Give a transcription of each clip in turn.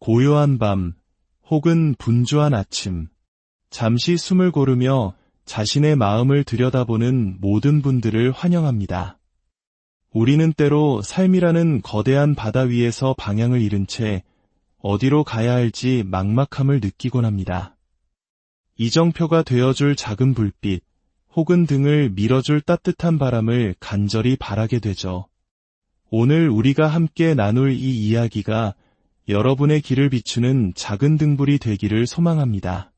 고요한 밤, 혹은 분주한 아침, 잠시 숨을 고르며 자신의 마음을 들여다보는 모든 분들을 환영합니다. 우리는 때로 삶이라는 거대한 바다 위에서 방향을 잃은 채 어디로 가야 할지 막막함을 느끼곤 합니다. 이정표가 되어줄 작은 불빛, 혹은 등을 밀어줄 따뜻한 바람을 간절히 바라게 되죠. 오늘 우리가 함께 나눌 이 이야기가 여러분의 길을 비추는 작은 등불이 되기를 소망합니다.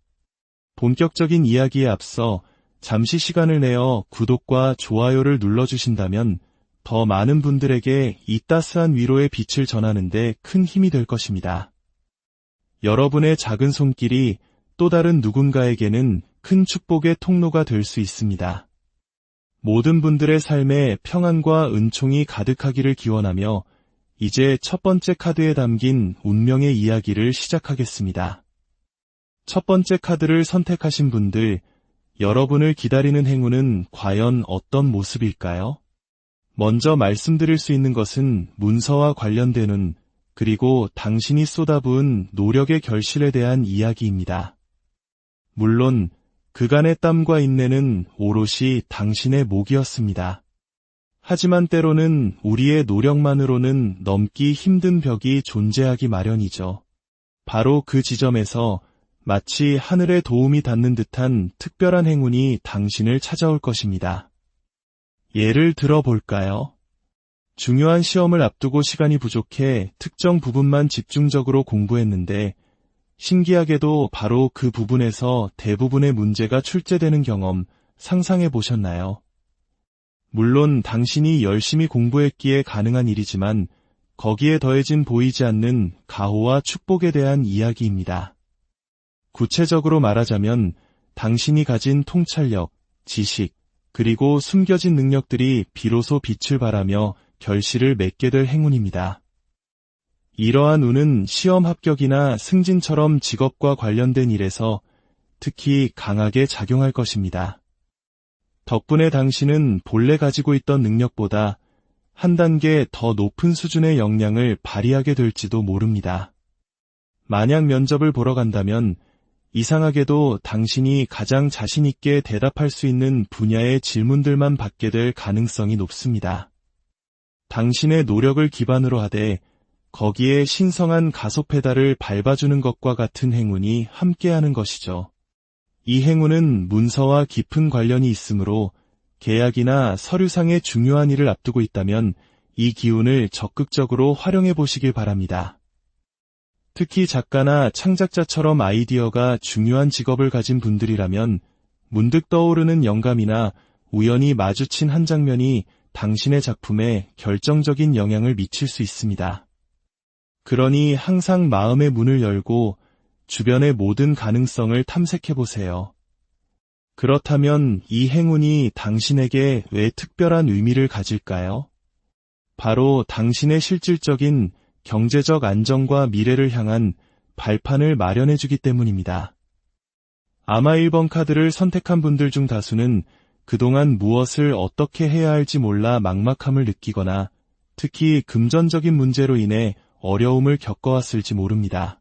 본격적인 이야기에 앞서 잠시 시간을 내어 구독과 좋아요를 눌러주신다면 더 많은 분들에게 이 따스한 위로의 빛을 전하는 데 큰 힘이 될 것입니다. 여러분의 작은 손길이 또 다른 누군가에게는 큰 축복의 통로가 될 수 있습니다. 모든 분들의 삶에 평안과 은총이 가득하기를 기원하며 이제 첫 번째 카드에 담긴 운명의 이야기를 시작하겠습니다. 첫 번째 카드를 선택하신 분들, 여러분을 기다리는 행운은 과연 어떤 모습일까요? 먼저 말씀드릴 수 있는 것은 문서와 관련된 그리고 당신이 쏟아부은 노력의 결실에 대한 이야기입니다. 물론 그간의 땀과 인내는 오롯이 당신의 몫이었습니다. 하지만 때로는 우리의 노력만으로는 넘기 힘든 벽이 존재하기 마련이죠. 바로 그 지점에서 마치 하늘의 도움이 닿는 듯한 특별한 행운이 당신을 찾아올 것입니다. 예를 들어볼까요? 중요한 시험을 앞두고 시간이 부족해 특정 부분만 집중적으로 공부했는데 신기하게도 바로 그 부분에서 대부분의 문제가 출제되는 경험 상상해 보셨나요? 물론 당신이 열심히 공부했기에 가능한 일이지만 거기에 더해진 보이지 않는 가호와 축복에 대한 이야기입니다. 구체적으로 말하자면 당신이 가진 통찰력, 지식, 그리고 숨겨진 능력들이 비로소 빛을 발하며 결실을 맺게 될 행운입니다. 이러한 운은 시험 합격이나 승진처럼 직업과 관련된 일에서 특히 강하게 작용할 것입니다. 덕분에 당신은 본래 가지고 있던 능력보다 한 단계 더 높은 수준의 역량을 발휘하게 될지도 모릅니다. 만약 면접을 보러 간다면 이상하게도 당신이 가장 자신 있게 대답할 수 있는 분야의 질문들만 받게 될 가능성이 높습니다. 당신의 노력을 기반으로 하되 거기에 신성한 가속 페달을 밟아주는 것과 같은 행운이 함께하는 것이죠. 이 행운은 문서와 깊은 관련이 있으므로 계약이나 서류상의 중요한 일을 앞두고 있다면 이 기운을 적극적으로 활용해 보시길 바랍니다. 특히 작가나 창작자처럼 아이디어가 중요한 직업을 가진 분들이라면 문득 떠오르는 영감이나 우연히 마주친 한 장면이 당신의 작품에 결정적인 영향을 미칠 수 있습니다. 그러니 항상 마음의 문을 열고 주변의 모든 가능성을 탐색해보세요. 그렇다면 이 행운이 당신에게 왜 특별한 의미를 가질까요? 바로 당신의 실질적인 경제적 안정과 미래를 향한 발판을 마련해주기 때문입니다. 아마 1번 카드를 선택한 분들 중 다수는 그동안 무엇을 어떻게 해야 할지 몰라 막막함을 느끼거나 특히 금전적인 문제로 인해 어려움을 겪어왔을지 모릅니다.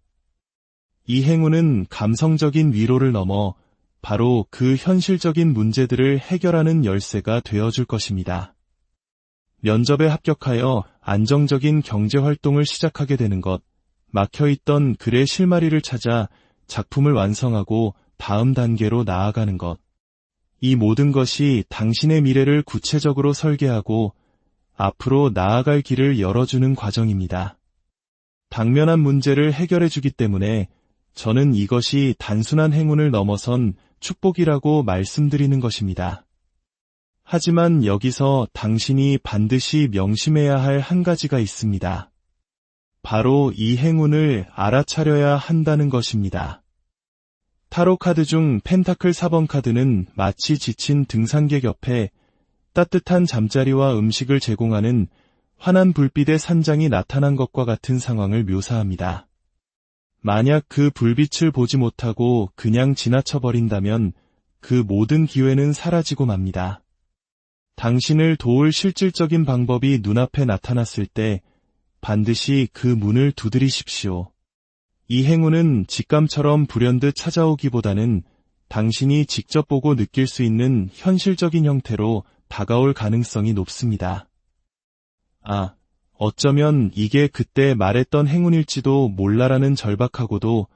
이 행운은 감성적인 위로를 넘어 바로 그 현실적인 문제들을 해결하는 열쇠가 되어줄 것입니다. 면접에 합격하여 안정적인 경제활동을 시작하게 되는 것, 막혀있던 글의 실마리를 찾아 작품을 완성하고 다음 단계로 나아가는 것. 이 모든 것이 당신의 미래를 구체적으로 설계하고 앞으로 나아갈 길을 열어주는 과정입니다. 당면한 문제를 해결해주기 때문에 저는 이것이 단순한 행운을 넘어선 축복이라고 말씀드리는 것입니다. 하지만 여기서 당신이 반드시 명심해야 할 한 가지가 있습니다. 바로 이 행운을 알아차려야 한다는 것입니다. 타로 카드 중 펜타클 4번 카드는 마치 지친 등산객 옆에 따뜻한 잠자리와 음식을 제공하는 환한 불빛의 산장이 나타난 것과 같은 상황을 묘사합니다. 만약 그 불빛을 보지 못하고 그냥 지나쳐버린다면 그 모든 기회는 사라지고 맙니다. 당신을 도울 실질적인 방법이 눈앞에 나타났을 때 반드시 그 문을 두드리십시오. 이 행운은 직감처럼 불현듯 찾아오기보다는 당신이 직접 보고 느낄 수 있는 현실적인 형태로 다가올 가능성이 높습니다. 어쩌면 이게 그때 말했던 행운일지도 몰라라는 절박하고도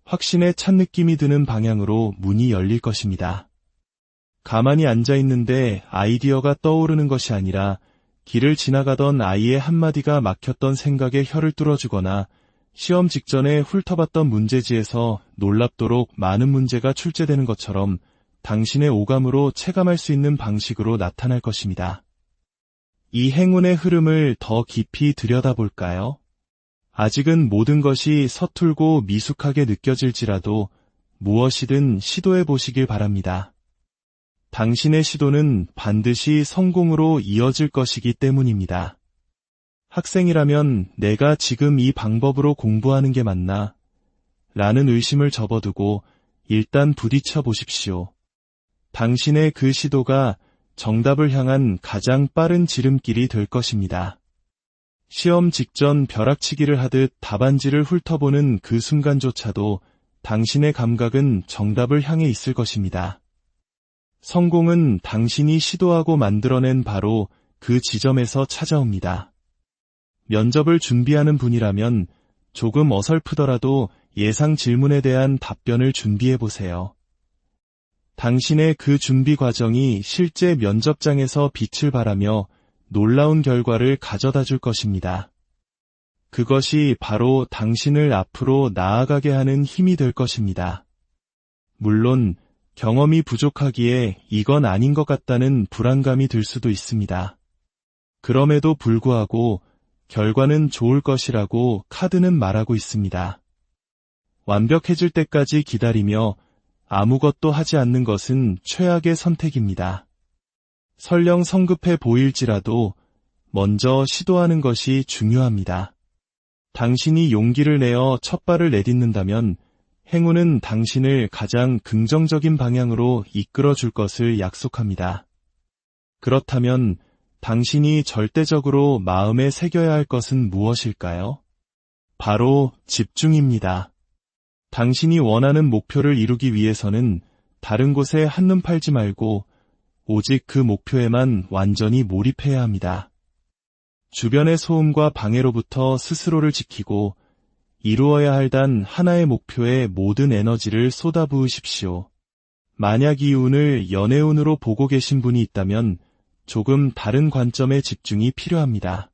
확신에 찬 느낌이 드는 방향으로 문이 열릴 것입니다. 가만히 앉아 있는데 아이디어가 떠오르는 것이 아니라 길을 지나가던 아이의 한마디가 막혔던 생각에 혀를 뚫어주거나 시험 직전에 훑어봤던 문제지에서 놀랍도록 많은 문제가 출제되는 것처럼 당신의 오감으로 체감할 수 있는 방식으로 나타날 것입니다. 이 행운의 흐름을 더 깊이 들여다볼까요? 아직은 모든 것이 서툴고 미숙하게 느껴질지라도 무엇이든 시도해 보시길 바랍니다. 당신의 시도는 반드시 성공으로 이어질 것이기 때문입니다. 학생이라면 내가 지금 이 방법으로 공부하는 게 맞나? 라는 의심을 접어두고 일단 부딪혀 보십시오. 당신의 그 시도가 정답을 향한 가장 빠른 지름길이 될 것입니다. 시험 직전 벼락치기를 하듯 답안지를 훑어보는 그 순간조차도 당신의 감각은 정답을 향해 있을 것입니다. 성공은 당신이 시도하고 만들어낸 바로 그 지점에서 찾아옵니다. 면접을 준비하는 분이라면 조금 어설프더라도 예상 질문에 대한 답변을 준비해 보세요. 당신의 그 준비 과정이 실제 면접장에서 빛을 발하며 놀라운 결과를 가져다 줄 것입니다. 그것이 바로 당신을 앞으로 나아가게 하는 힘이 될 것입니다. 물론 경험이 부족하기에 이건 아닌 것 같다는 불안감이 들 수도 있습니다. 그럼에도 불구하고 결과는 좋을 것이라고 카드는 말하고 있습니다. 완벽해질 때까지 기다리며 아무것도 하지 않는 것은 최악의 선택입니다. 설령 성급해 보일지라도 먼저 시도하는 것이 중요합니다. 당신이 용기를 내어 첫 발을 내딛는다면 행운은 당신을 가장 긍정적인 방향으로 이끌어 줄 것을 약속합니다. 그렇다면 당신이 절대적으로 마음에 새겨야 할 것은 무엇일까요? 바로 집중입니다. 당신이 원하는 목표를 이루기 위해서는 다른 곳에 한눈 팔지 말고 오직 그 목표에만 완전히 몰입해야 합니다. 주변의 소음과 방해로부터 스스로를 지키고 이루어야 할 단 하나의 목표에 모든 에너지를 쏟아부으십시오. 만약 이 운을 연애운으로 보고 계신 분이 있다면 조금 다른 관점의 집중이 필요합니다.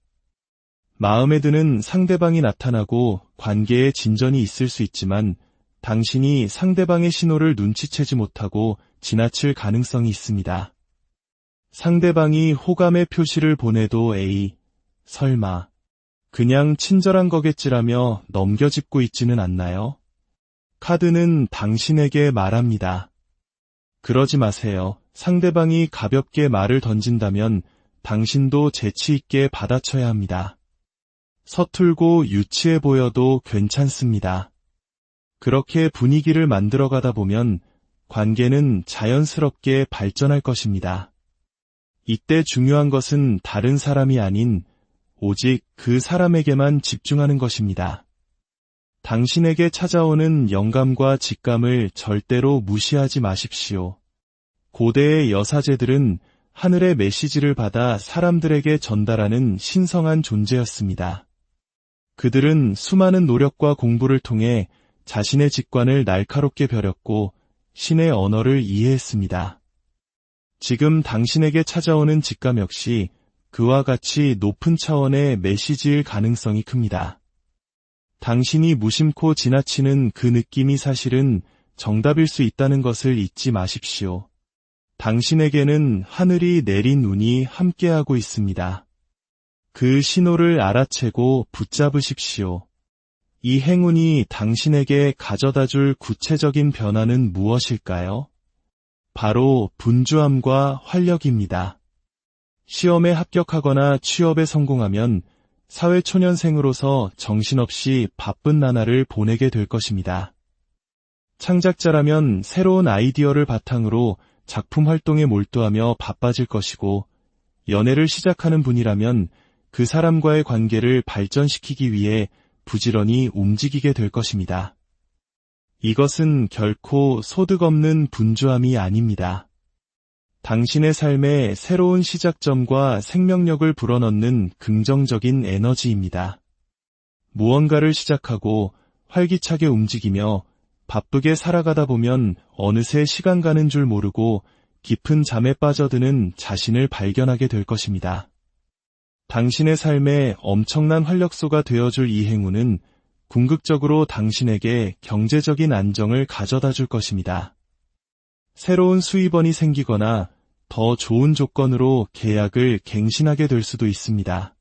마음에 드는 상대방이 나타나고 관계에 진전이 있을 수 있지만 당신이 상대방의 신호를 눈치채지 못하고 지나칠 가능성이 있습니다. 상대방이 호감의 표시를 보내도 설마 그냥 친절한 거겠지라며 넘겨짚고 있지는 않나요? 카드는 당신에게 말합니다. 그러지 마세요. 상대방이 가볍게 말을 던진다면 당신도 재치 있게 받아쳐야 합니다. 서툴고 유치해 보여도 괜찮습니다. 그렇게 분위기를 만들어가다 보면 관계는 자연스럽게 발전할 것입니다. 이때 중요한 것은 다른 사람이 아닌 오직 그 사람에게만 집중하는 것입니다. 당신에게 찾아오는 영감과 직감을 절대로 무시하지 마십시오. 고대의 여사제들은 하늘의 메시지를 받아 사람들에게 전달하는 신성한 존재였습니다. 그들은 수많은 노력과 공부를 통해 자신의 직관을 날카롭게 벼렸고 신의 언어를 이해했습니다. 지금 당신에게 찾아오는 직감 역시 그와 같이 높은 차원의 메시지일 가능성이 큽니다. 당신이 무심코 지나치는 그 느낌이 사실은 정답일 수 있다는 것을 잊지 마십시오. 당신에게는 하늘이 내린 운이 함께하고 있습니다. 그 신호를 알아채고 붙잡으십시오. 이 행운이 당신에게 가져다 줄 구체적인 변화는 무엇일까요? 바로 분주함과 활력입니다. 시험에 합격하거나 취업에 성공하면 사회초년생으로서 정신없이 바쁜 나날을 보내게 될 것입니다. 창작자라면 새로운 아이디어를 바탕으로 작품 활동에 몰두하며 바빠질 것이고, 연애를 시작하는 분이라면 그 사람과의 관계를 발전시키기 위해 부지런히 움직이게 될 것입니다. 이것은 결코 소득 없는 분주함이 아닙니다. 당신의 삶에 새로운 시작점과 생명력을 불어넣는 긍정적인 에너지입니다. 무언가를 시작하고 활기차게 움직이며 바쁘게 살아가다 보면 어느새 시간 가는 줄 모르고 깊은 잠에 빠져드는 자신을 발견하게 될 것입니다. 당신의 삶에 엄청난 활력소가 되어줄 이 행운은 궁극적으로 당신에게 경제적인 안정을 가져다 줄 것입니다. 새로운 수입원이 생기거나 더 좋은 조건으로 계약을 갱신하게 될 수도 있습니다.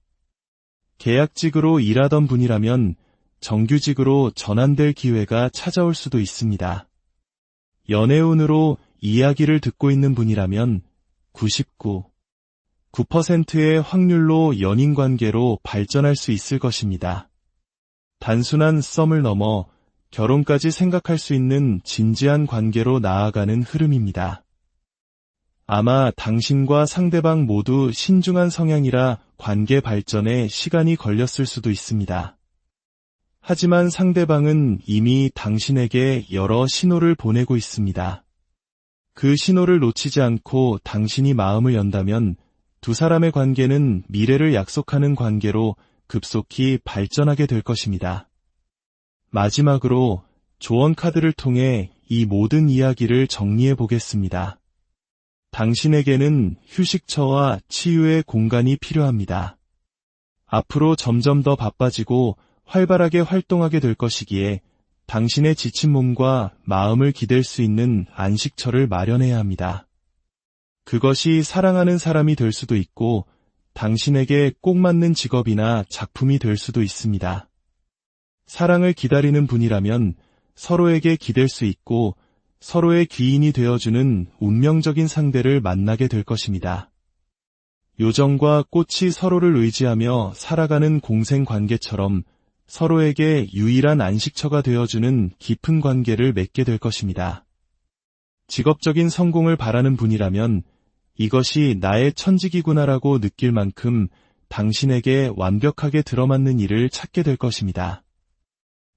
계약직으로 일하던 분이라면 정규직으로 전환될 기회가 찾아올 수도 있습니다. 연애운으로 이야기를 듣고 있는 분이라면 99.9%의 확률로 연인관계로 발전할 수 있을 것입니다. 단순한 썸을 넘어 결혼까지 생각할 수 있는 진지한 관계로 나아가는 흐름입니다. 아마 당신과 상대방 모두 신중한 성향이라 관계 발전에 시간이 걸렸을 수도 있습니다. 하지만 상대방은 이미 당신에게 여러 신호를 보내고 있습니다. 그 신호를 놓치지 않고 당신이 마음을 연다면 두 사람의 관계는 미래를 약속하는 관계로 급속히 발전하게 될 것입니다. 마지막으로 조언 카드를 통해 이 모든 이야기를 정리해 보겠습니다. 당신에게는 휴식처와 치유의 공간이 필요합니다. 앞으로 점점 더 바빠지고 활발하게 활동하게 될 것이기에 당신의 지친 몸과 마음을 기댈 수 있는 안식처를 마련해야 합니다. 그것이 사랑하는 사람이 될 수도 있고 당신에게 꼭 맞는 직업이나 작품이 될 수도 있습니다. 사랑을 기다리는 분이라면 서로에게 기댈 수 있고 서로의 귀인이 되어주는 운명적인 상대를 만나게 될 것입니다. 요정과 꽃이 서로를 의지하며 살아가는 공생관계처럼 서로에게 유일한 안식처가 되어주는 깊은 관계를 맺게 될 것입니다. 직업적인 성공을 바라는 분이라면 이것이 나의 천직이구나라고 느낄 만큼 당신에게 완벽하게 들어맞는 일을 찾게 될 것입니다.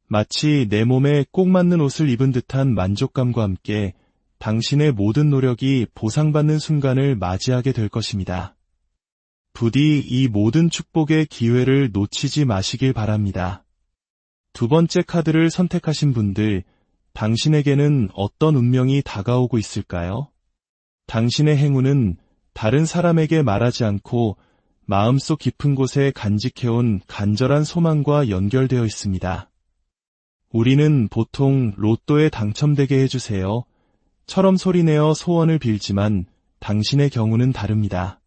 마치 내 몸에 꼭 맞는 옷을 입은 듯한 만족감과 함께 당신의 모든 노력이 보상받는 순간을 맞이하게 될 것입니다. 부디 이 모든 축복의 기회를 놓치지 마시길 바랍니다. 두 번째 카드를 선택하신 분들, 당신에게는 어떤 운명이 다가오고 있을까요? 당신의 행운은 다른 사람에게 말하지 않고 마음속 깊은 곳에 간직해온 간절한 소망과 연결되어 있습니다. 우리는 보통 로또에 당첨되게 해주세요. 처럼 소리내어 소원을 빌지만 당신의 경우는 다릅니다.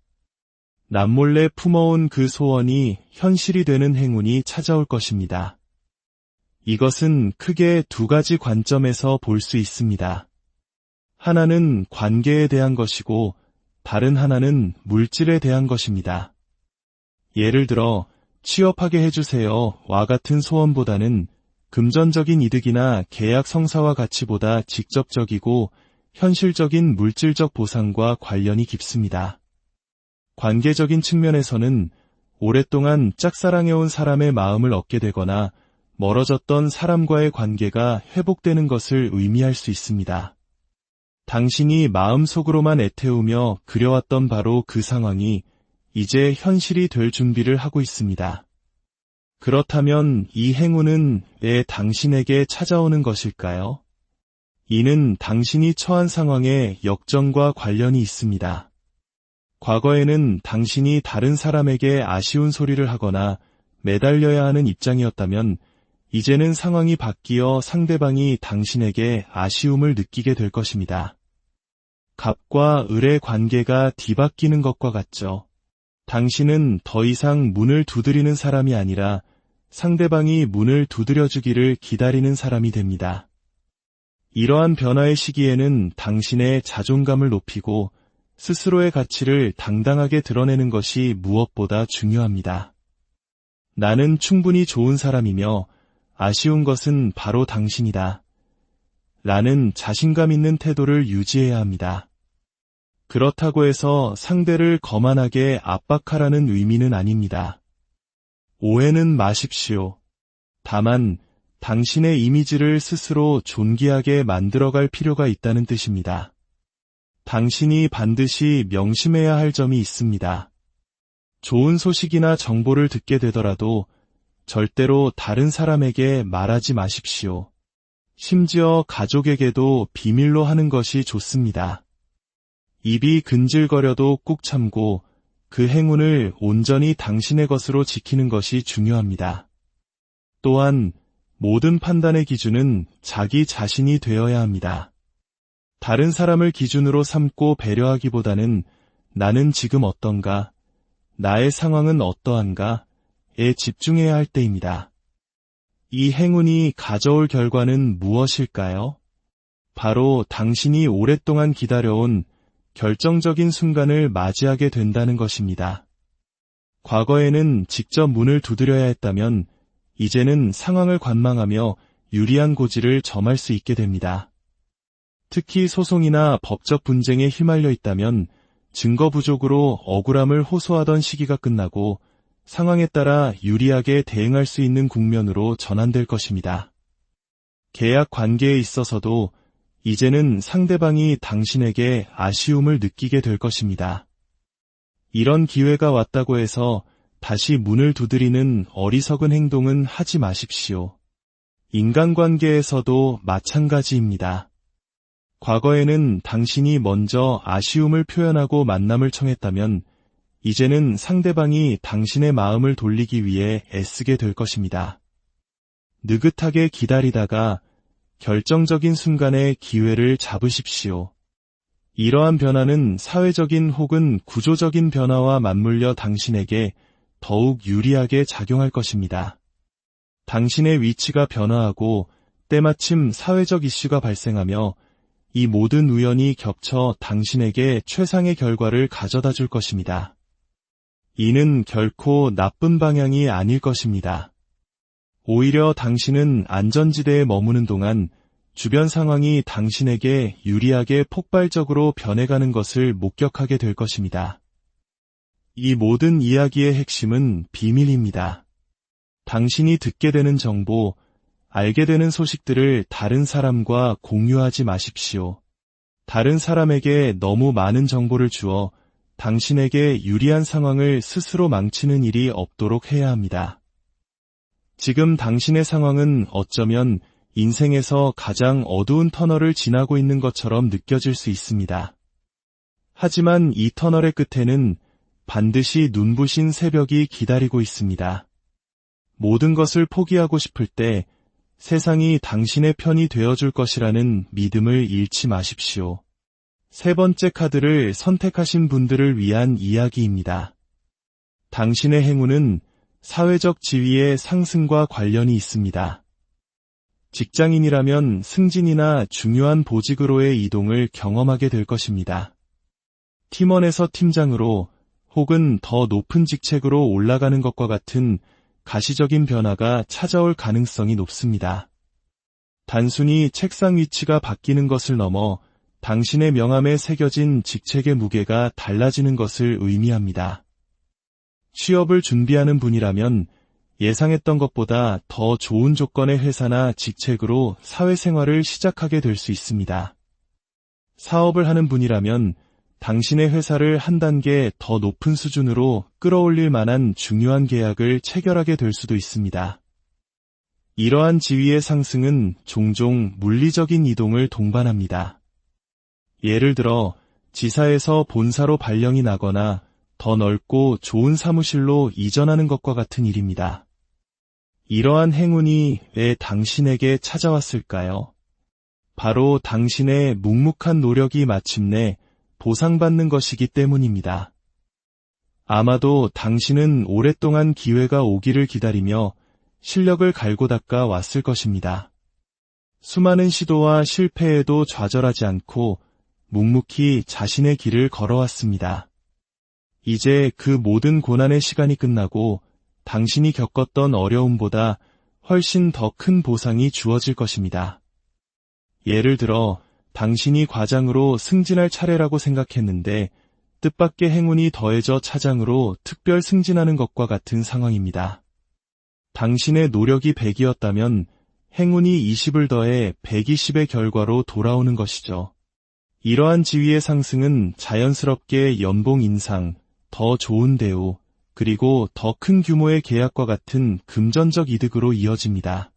남몰래 품어온 그 소원이 현실이 되는 행운이 찾아올 것입니다. 이것은 크게 두 가지 관점에서 볼 수 있습니다. 하나는 관계에 대한 것이고 다른 하나는 물질에 대한 것입니다. 예를 들어 취업하게 해주세요와 같은 소원보다는 금전적인 이득이나 계약 성사와 가치보다 직접적이고 현실적인 물질적 보상과 관련이 깊습니다. 관계적인 측면에서는 오랫동안 짝사랑해온 사람의 마음을 얻게 되거나 멀어졌던 사람과의 관계가 회복되는 것을 의미할 수 있습니다. 당신이 마음속으로만 애태우며 그려왔던 바로 그 상황이 이제 현실이 될 준비를 하고 있습니다. 그렇다면 이 행운은 왜 당신에게 찾아오는 것일까요? 이는 당신이 처한 상황의 역전과 관련이 있습니다. 과거에는 당신이 다른 사람에게 아쉬운 소리를 하거나 매달려야 하는 입장이었다면 이제는 상황이 바뀌어 상대방이 당신에게 아쉬움을 느끼게 될 것입니다. 갑과 을의 관계가 뒤바뀌는 것과 같죠. 당신은 더 이상 문을 두드리는 사람이 아니라 상대방이 문을 두드려주기를 기다리는 사람이 됩니다. 이러한 변화의 시기에는 당신의 자존감을 높이고 스스로의 가치를 당당하게 드러내는 것이 무엇보다 중요합니다. 나는 충분히 좋은 사람이며 아쉬운 것은 바로 당신이다. 라는 자신감 있는 태도를 유지해야 합니다. 그렇다고 해서 상대를 거만하게 압박하라는 의미는 아닙니다. 오해는 마십시오. 다만 당신의 이미지를 스스로 존귀하게 만들어갈 필요가 있다는 뜻입니다. 당신이 반드시 명심해야 할 점이 있습니다. 좋은 소식이나 정보를 듣게 되더라도 절대로 다른 사람에게 말하지 마십시오. 심지어 가족에게도 비밀로 하는 것이 좋습니다. 입이 근질거려도 꾹 참고 그 행운을 온전히 당신의 것으로 지키는 것이 중요합니다. 또한 모든 판단의 기준은 자기 자신이 되어야 합니다. 다른 사람을 기준으로 삼고 배려하기보다는 나는 지금 어떤가, 나의 상황은 어떠한가에 집중해야 할 때입니다. 이 행운이 가져올 결과는 무엇일까요? 바로 당신이 오랫동안 기다려온 결정적인 순간을 맞이하게 된다는 것입니다. 과거에는 직접 문을 두드려야 했다면 이제는 상황을 관망하며 유리한 고지를 점할 수 있게 됩니다. 특히 소송이나 법적 분쟁에 휘말려 있다면 증거 부족으로 억울함을 호소하던 시기가 끝나고 상황에 따라 유리하게 대응할 수 있는 국면으로 전환될 것입니다. 계약 관계에 있어서도 이제는 상대방이 당신에게 아쉬움을 느끼게 될 것입니다. 이런 기회가 왔다고 해서 다시 문을 두드리는 어리석은 행동은 하지 마십시오. 인간관계에서도 마찬가지입니다. 과거에는 당신이 먼저 아쉬움을 표현하고 만남을 청했다면 이제는 상대방이 당신의 마음을 돌리기 위해 애쓰게 될 것입니다. 느긋하게 기다리다가 결정적인 순간에 기회를 잡으십시오. 이러한 변화는 사회적인 혹은 구조적인 변화와 맞물려 당신에게 더욱 유리하게 작용할 것입니다. 당신의 위치가 변화하고 때마침 사회적 이슈가 발생하며 이 모든 우연이 겹쳐 당신에게 최상의 결과를 가져다 줄 것입니다. 이는 결코 나쁜 방향이 아닐 것입니다. 오히려 당신은 안전지대에 머무는 동안 주변 상황이 당신에게 유리하게 폭발적으로 변해가는 것을 목격하게 될 것입니다. 이 모든 이야기의 핵심은 비밀입니다. 당신이 듣게 되는 정보, 알게 되는 소식들을 다른 사람과 공유하지 마십시오. 다른 사람에게 너무 많은 정보를 주어 당신에게 유리한 상황을 스스로 망치는 일이 없도록 해야 합니다. 지금 당신의 상황은 어쩌면 인생에서 가장 어두운 터널을 지나고 있는 것처럼 느껴질 수 있습니다. 하지만 이 터널의 끝에는 반드시 눈부신 새벽이 기다리고 있습니다. 모든 것을 포기하고 싶을 때 세상이 당신의 편이 되어줄 것이라는 믿음을 잃지 마십시오. 세 번째 카드를 선택하신 분들을 위한 이야기입니다. 당신의 행운은 사회적 지위의 상승과 관련이 있습니다. 직장인이라면 승진이나 중요한 보직으로의 이동을 경험하게 될 것입니다. 팀원에서 팀장으로 혹은 더 높은 직책으로 올라가는 것과 같은 가시적인 변화가 찾아올 가능성이 높습니다. 단순히 책상 위치가 바뀌는 것을 넘어 당신의 명함에 새겨진 직책의 무게가 달라지는 것을 의미합니다. 취업을 준비하는 분이라면 예상했던 것보다 더 좋은 조건의 회사나 직책으로 사회생활을 시작하게 될 수 있습니다. 사업을 하는 분이라면 당신의 회사를 한 단계 더 높은 수준으로 끌어올릴 만한 중요한 계약을 체결하게 될 수도 있습니다. 이러한 지위의 상승은 종종 물리적인 이동을 동반합니다. 예를 들어 지사에서 본사로 발령이 나거나 더 넓고 좋은 사무실로 이전하는 것과 같은 일입니다. 이러한 행운이 왜 당신에게 찾아왔을까요? 바로 당신의 묵묵한 노력이 마침내 보상받는 것이기 때문입니다. 아마도 당신은 오랫동안 기회가 오기를 기다리며 실력을 갈고 닦아 왔을 것입니다. 수많은 시도와 실패에도 좌절하지 않고 묵묵히 자신의 길을 걸어왔습니다. 이제 그 모든 고난의 시간이 끝나고 당신이 겪었던 어려움보다 훨씬 더 큰 보상이 주어질 것입니다. 예를 들어 당신이 과장으로 승진할 차례라고 생각했는데 뜻밖의 행운이 더해져 차장으로 특별 승진하는 것과 같은 상황입니다. 당신의 노력이 100이었다면 행운이 20을 더해 120의 결과로 돌아오는 것이죠. 이러한 지위의 상승은 자연스럽게 연봉 인상, 더 좋은 대우, 그리고 더 큰 규모의 계약과 같은 금전적 이득으로 이어집니다.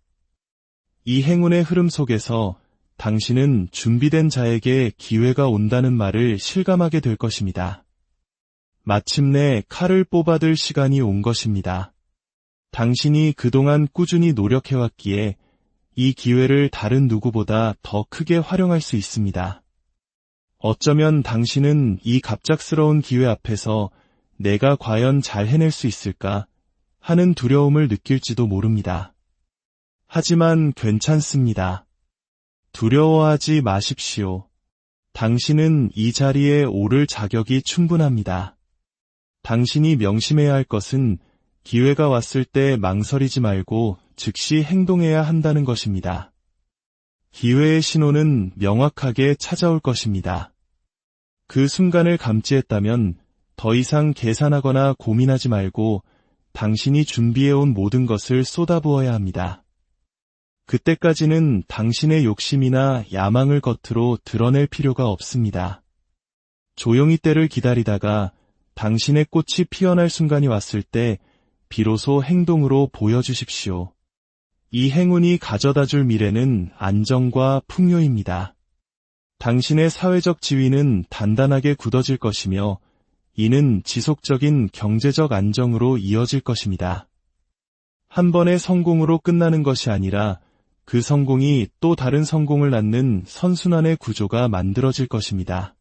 이 행운의 흐름 속에서 당신은 준비된 자에게 기회가 온다는 말을 실감하게 될 것입니다. 마침내 칼을 뽑아들 시간이 온 것입니다. 당신이 그동안 꾸준히 노력해왔기에 이 기회를 다른 누구보다 더 크게 활용할 수 있습니다. 어쩌면 당신은 이 갑작스러운 기회 앞에서 내가 과연 잘 해낼 수 있을까 하는 두려움을 느낄지도 모릅니다. 하지만 괜찮습니다. 두려워하지 마십시오. 당신은 이 자리에 오를 자격이 충분합니다. 당신이 명심해야 할 것은 기회가 왔을 때 망설이지 말고 즉시 행동해야 한다는 것입니다. 기회의 신호는 명확하게 찾아올 것입니다. 그 순간을 감지했다면 더 이상 계산하거나 고민하지 말고 당신이 준비해온 모든 것을 쏟아부어야 합니다. 그때까지는 당신의 욕심이나 야망을 겉으로 드러낼 필요가 없습니다. 조용히 때를 기다리다가 당신의 꽃이 피어날 순간이 왔을 때 비로소 행동으로 보여주십시오. 이 행운이 가져다줄 미래는 안정과 풍요입니다. 당신의 사회적 지위는 단단하게 굳어질 것이며 이는 지속적인 경제적 안정으로 이어질 것입니다. 한 번의 성공으로 끝나는 것이 아니라 그 성공이 또 다른 성공을 낳는 선순환의 구조가 만들어질 것입니다.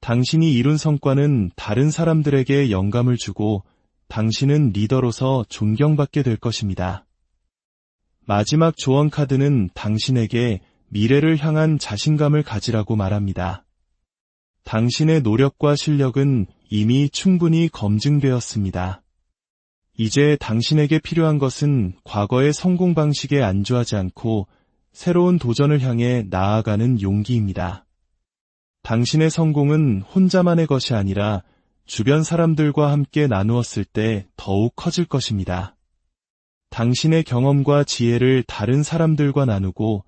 당신이 이룬 성과는 다른 사람들에게 영감을 주고 당신은 리더로서 존경받게 될 것입니다. 마지막 조언 카드는 당신에게 미래를 향한 자신감을 가지라고 말합니다. 당신의 노력과 실력은 이미 충분히 검증되었습니다. 이제 당신에게 필요한 것은 과거의 성공 방식에 안주하지 않고 새로운 도전을 향해 나아가는 용기입니다. 당신의 성공은 혼자만의 것이 아니라 주변 사람들과 함께 나누었을 때 더욱 커질 것입니다. 당신의 경험과 지혜를 다른 사람들과 나누고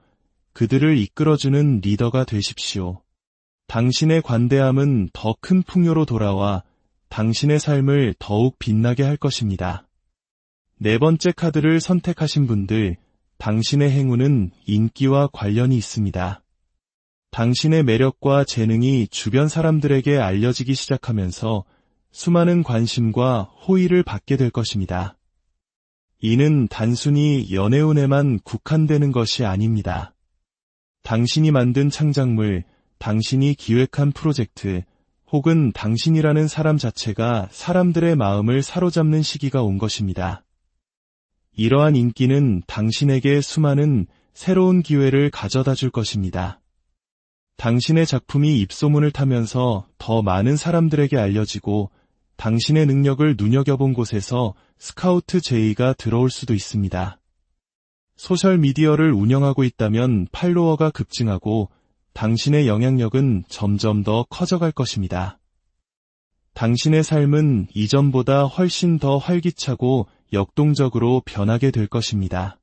그들을 이끌어주는 리더가 되십시오. 당신의 관대함은 더 큰 풍요로 돌아와 당신의 삶을 더욱 빛나게 할 것입니다. 네 번째 카드를 선택하신 분들, 당신의 행운은 인기와 관련이 있습니다. 당신의 매력과 재능이 주변 사람들에게 알려지기 시작하면서 수많은 관심과 호의를 받게 될 것입니다. 이는 단순히 연애운에만 국한되는 것이 아닙니다. 당신이 만든 창작물, 당신이 기획한 프로젝트, 혹은 당신이라는 사람 자체가 사람들의 마음을 사로잡는 시기가 온 것입니다. 이러한 인기는 당신에게 수많은 새로운 기회를 가져다 줄 것입니다. 당신의 작품이 입소문을 타면서 더 많은 사람들에게 알려지고 당신의 능력을 눈여겨본 곳에서 스카우트 제의가 들어올 수도 있습니다. 소셜미디어를 운영하고 있다면 팔로워가 급증하고 당신의 영향력은 점점 더 커져갈 것입니다. 당신의 삶은 이전보다 훨씬 더 활기차고 역동적으로 변하게 될 것입니다.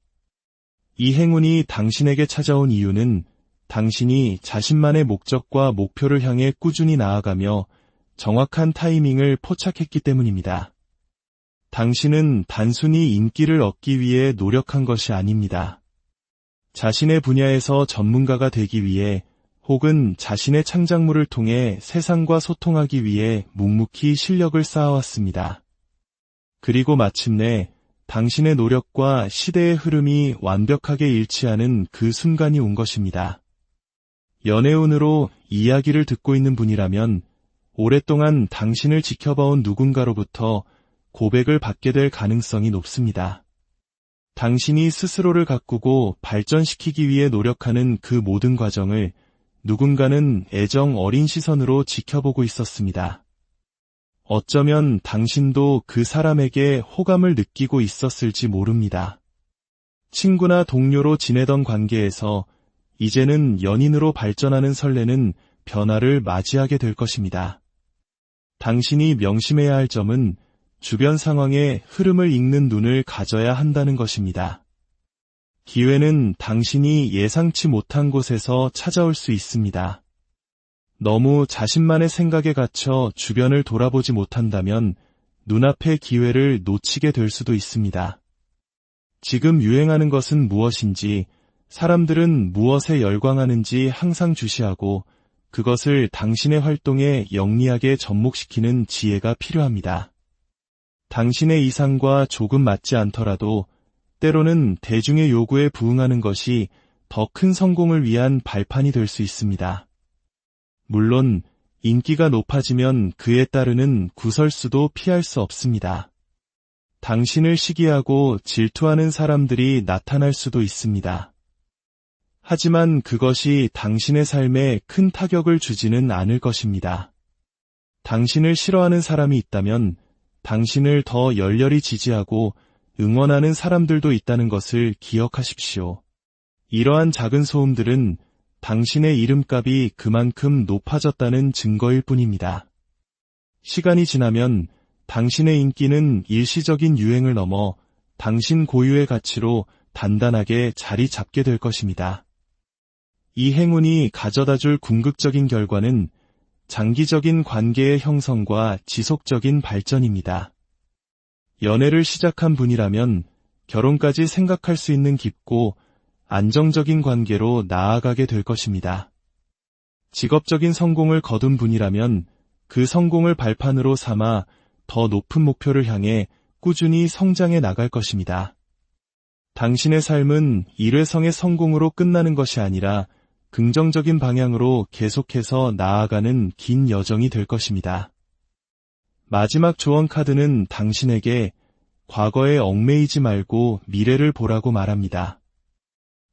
이 행운이 당신에게 찾아온 이유는 당신이 자신만의 목적과 목표를 향해 꾸준히 나아가며 정확한 타이밍을 포착했기 때문입니다. 당신은 단순히 인기를 얻기 위해 노력한 것이 아닙니다. 자신의 분야에서 전문가가 되기 위해 혹은 자신의 창작물을 통해 세상과 소통하기 위해 묵묵히 실력을 쌓아왔습니다. 그리고 마침내 당신의 노력과 시대의 흐름이 완벽하게 일치하는 그 순간이 온 것입니다. 연애운으로 이야기를 듣고 있는 분이라면 오랫동안 당신을 지켜봐온 누군가로부터 고백을 받게 될 가능성이 높습니다. 당신이 스스로를 가꾸고 발전시키기 위해 노력하는 그 모든 과정을 누군가는 애정 어린 시선으로 지켜보고 있었습니다. 어쩌면 당신도 그 사람에게 호감을 느끼고 있었을지 모릅니다. 친구나 동료로 지내던 관계에서 이제는 연인으로 발전하는 설레는 변화를 맞이하게 될 것입니다. 당신이 명심해야 할 점은 주변 상황의 흐름을 읽는 눈을 가져야 한다는 것입니다. 기회는 당신이 예상치 못한 곳에서 찾아올 수 있습니다. 너무 자신만의 생각에 갇혀 주변을 돌아보지 못한다면 눈앞의 기회를 놓치게 될 수도 있습니다. 지금 유행하는 것은 무엇인지, 사람들은 무엇에 열광하는지 항상 주시하고 그것을 당신의 활동에 영리하게 접목시키는 지혜가 필요합니다. 당신의 이상과 조금 맞지 않더라도 때로는 대중의 요구에 부응하는 것이 더 큰 성공을 위한 발판이 될 수 있습니다. 물론 인기가 높아지면 그에 따르는 구설수도 피할 수 없습니다. 당신을 시기하고 질투하는 사람들이 나타날 수도 있습니다. 하지만 그것이 당신의 삶에 큰 타격을 주지는 않을 것입니다. 당신을 싫어하는 사람이 있다면 당신을 더 열렬히 지지하고 응원하는 사람들도 있다는 것을 기억하십시오. 이러한 작은 소음들은 당신의 이름값이 그만큼 높아졌다는 증거일 뿐입니다. 시간이 지나면 당신의 인기는 일시적인 유행을 넘어 당신 고유의 가치로 단단하게 자리 잡게 될 것입니다. 이 행운이 가져다줄 궁극적인 결과는 장기적인 관계의 형성과 지속적인 발전입니다. 연애를 시작한 분이라면 결혼까지 생각할 수 있는 깊고 안정적인 관계로 나아가게 될 것입니다. 직업적인 성공을 거둔 분이라면 그 성공을 발판으로 삼아 더 높은 목표를 향해 꾸준히 성장해 나갈 것입니다. 당신의 삶은 일회성의 성공으로 끝나는 것이 아니라 긍정적인 방향으로 계속해서 나아가는 긴 여정이 될 것입니다. 마지막 조언 카드는 당신에게 과거에 얽매이지 말고 미래를 보라고 말합니다.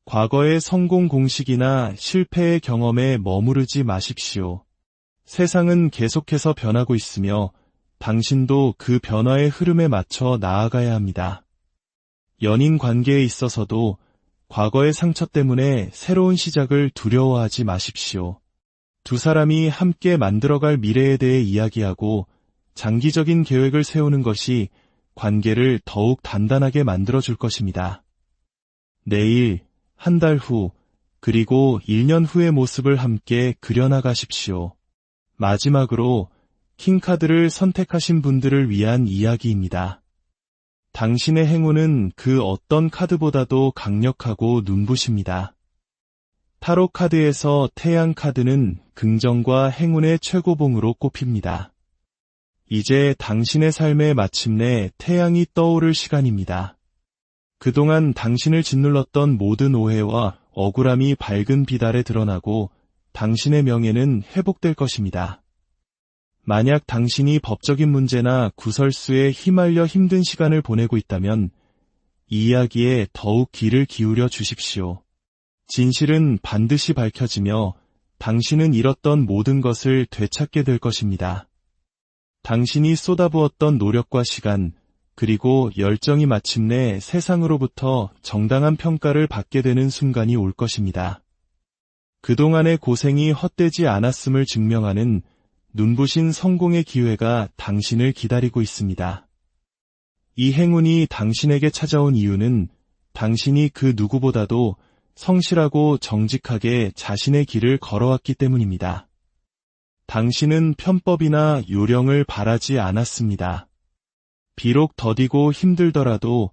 과거의 성공 공식이나 실패의 경험에 머무르지 마십시오. 세상은 계속해서 변하고 있으며 당신도 그 변화의 흐름에 맞춰 나아가야 합니다. 연인 관계에 있어서도 과거의 상처 때문에 새로운 시작을 두려워하지 마십시오. 두 사람이 함께 만들어갈 미래에 대해 이야기하고 장기적인 계획을 세우는 것이 관계를 더욱 단단하게 만들어줄 것입니다. 내일, 한 달 후, 그리고 1년 후의 모습을 함께 그려나가십시오. 마지막으로 킹카드를 선택하신 분들을 위한 이야기입니다. 당신의 행운은 그 어떤 카드보다도 강력하고 눈부십니다. 타로 카드에서 태양 카드는 긍정과 행운의 최고봉으로 꼽힙니다. 이제 당신의 삶에 마침내 태양이 떠오를 시간입니다. 그동안 당신을 짓눌렀던 모든 오해와 억울함이 밝은 빛 아래 드러나고 당신의 명예는 회복될 것입니다. 만약 당신이 법적인 문제나 구설수에 휘말려 힘든 시간을 보내고 있다면 이 이야기에 더욱 귀를 기울여 주십시오. 진실은 반드시 밝혀지며 당신은 잃었던 모든 것을 되찾게 될 것입니다. 당신이 쏟아부었던 노력과 시간, 그리고 열정이 마침내 세상으로부터 정당한 평가를 받게 되는 순간이 올 것입니다. 그동안의 고생이 헛되지 않았음을 증명하는 눈부신 성공의 기회가 당신을 기다리고 있습니다. 이 행운이 당신에게 찾아온 이유는 당신이 그 누구보다도 성실하고 정직하게 자신의 길을 걸어왔기 때문입니다. 당신은 편법이나 요령을 바라지 않았습니다. 비록 더디고 힘들더라도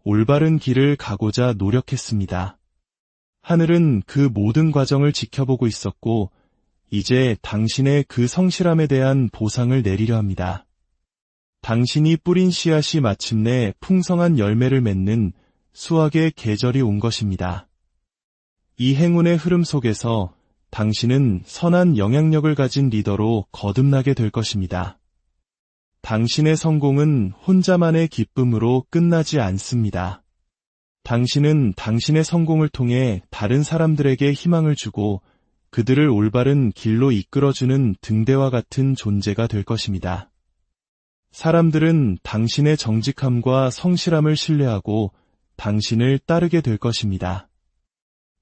올바른 길을 가고자 노력했습니다. 하늘은 그 모든 과정을 지켜보고 있었고 이제 당신의 그 성실함에 대한 보상을 내리려 합니다. 당신이 뿌린 씨앗이 마침내 풍성한 열매를 맺는 수확의 계절이 온 것입니다. 이 행운의 흐름 속에서 당신은 선한 영향력을 가진 리더로 거듭나게 될 것입니다. 당신의 성공은 혼자만의 기쁨으로 끝나지 않습니다. 당신은 당신의 성공을 통해 다른 사람들에게 희망을 주고 그들을 올바른 길로 이끌어주는 등대와 같은 존재가 될 것입니다. 사람들은 당신의 정직함과 성실함을 신뢰하고 당신을 따르게 될 것입니다.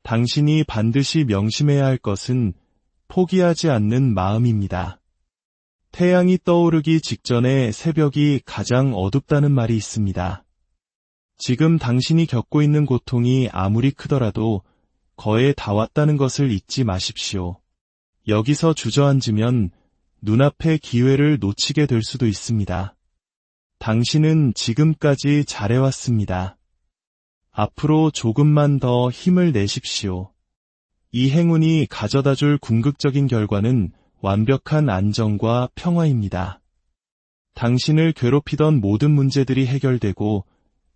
당신이 반드시 명심해야 할 것은 포기하지 않는 마음입니다. 태양이 떠오르기 직전에 새벽이 가장 어둡다는 말이 있습니다. 지금 당신이 겪고 있는 고통이 아무리 크더라도 거의 다 왔다는 것을 잊지 마십시오. 여기서 주저앉으면 눈앞의 기회를 놓치게 될 수도 있습니다. 당신은 지금까지 잘해왔습니다. 앞으로 조금만 더 힘을 내십시오. 이 행운이 가져다줄 궁극적인 결과는 완벽한 안정과 평화입니다. 당신을 괴롭히던 모든 문제들이 해결되고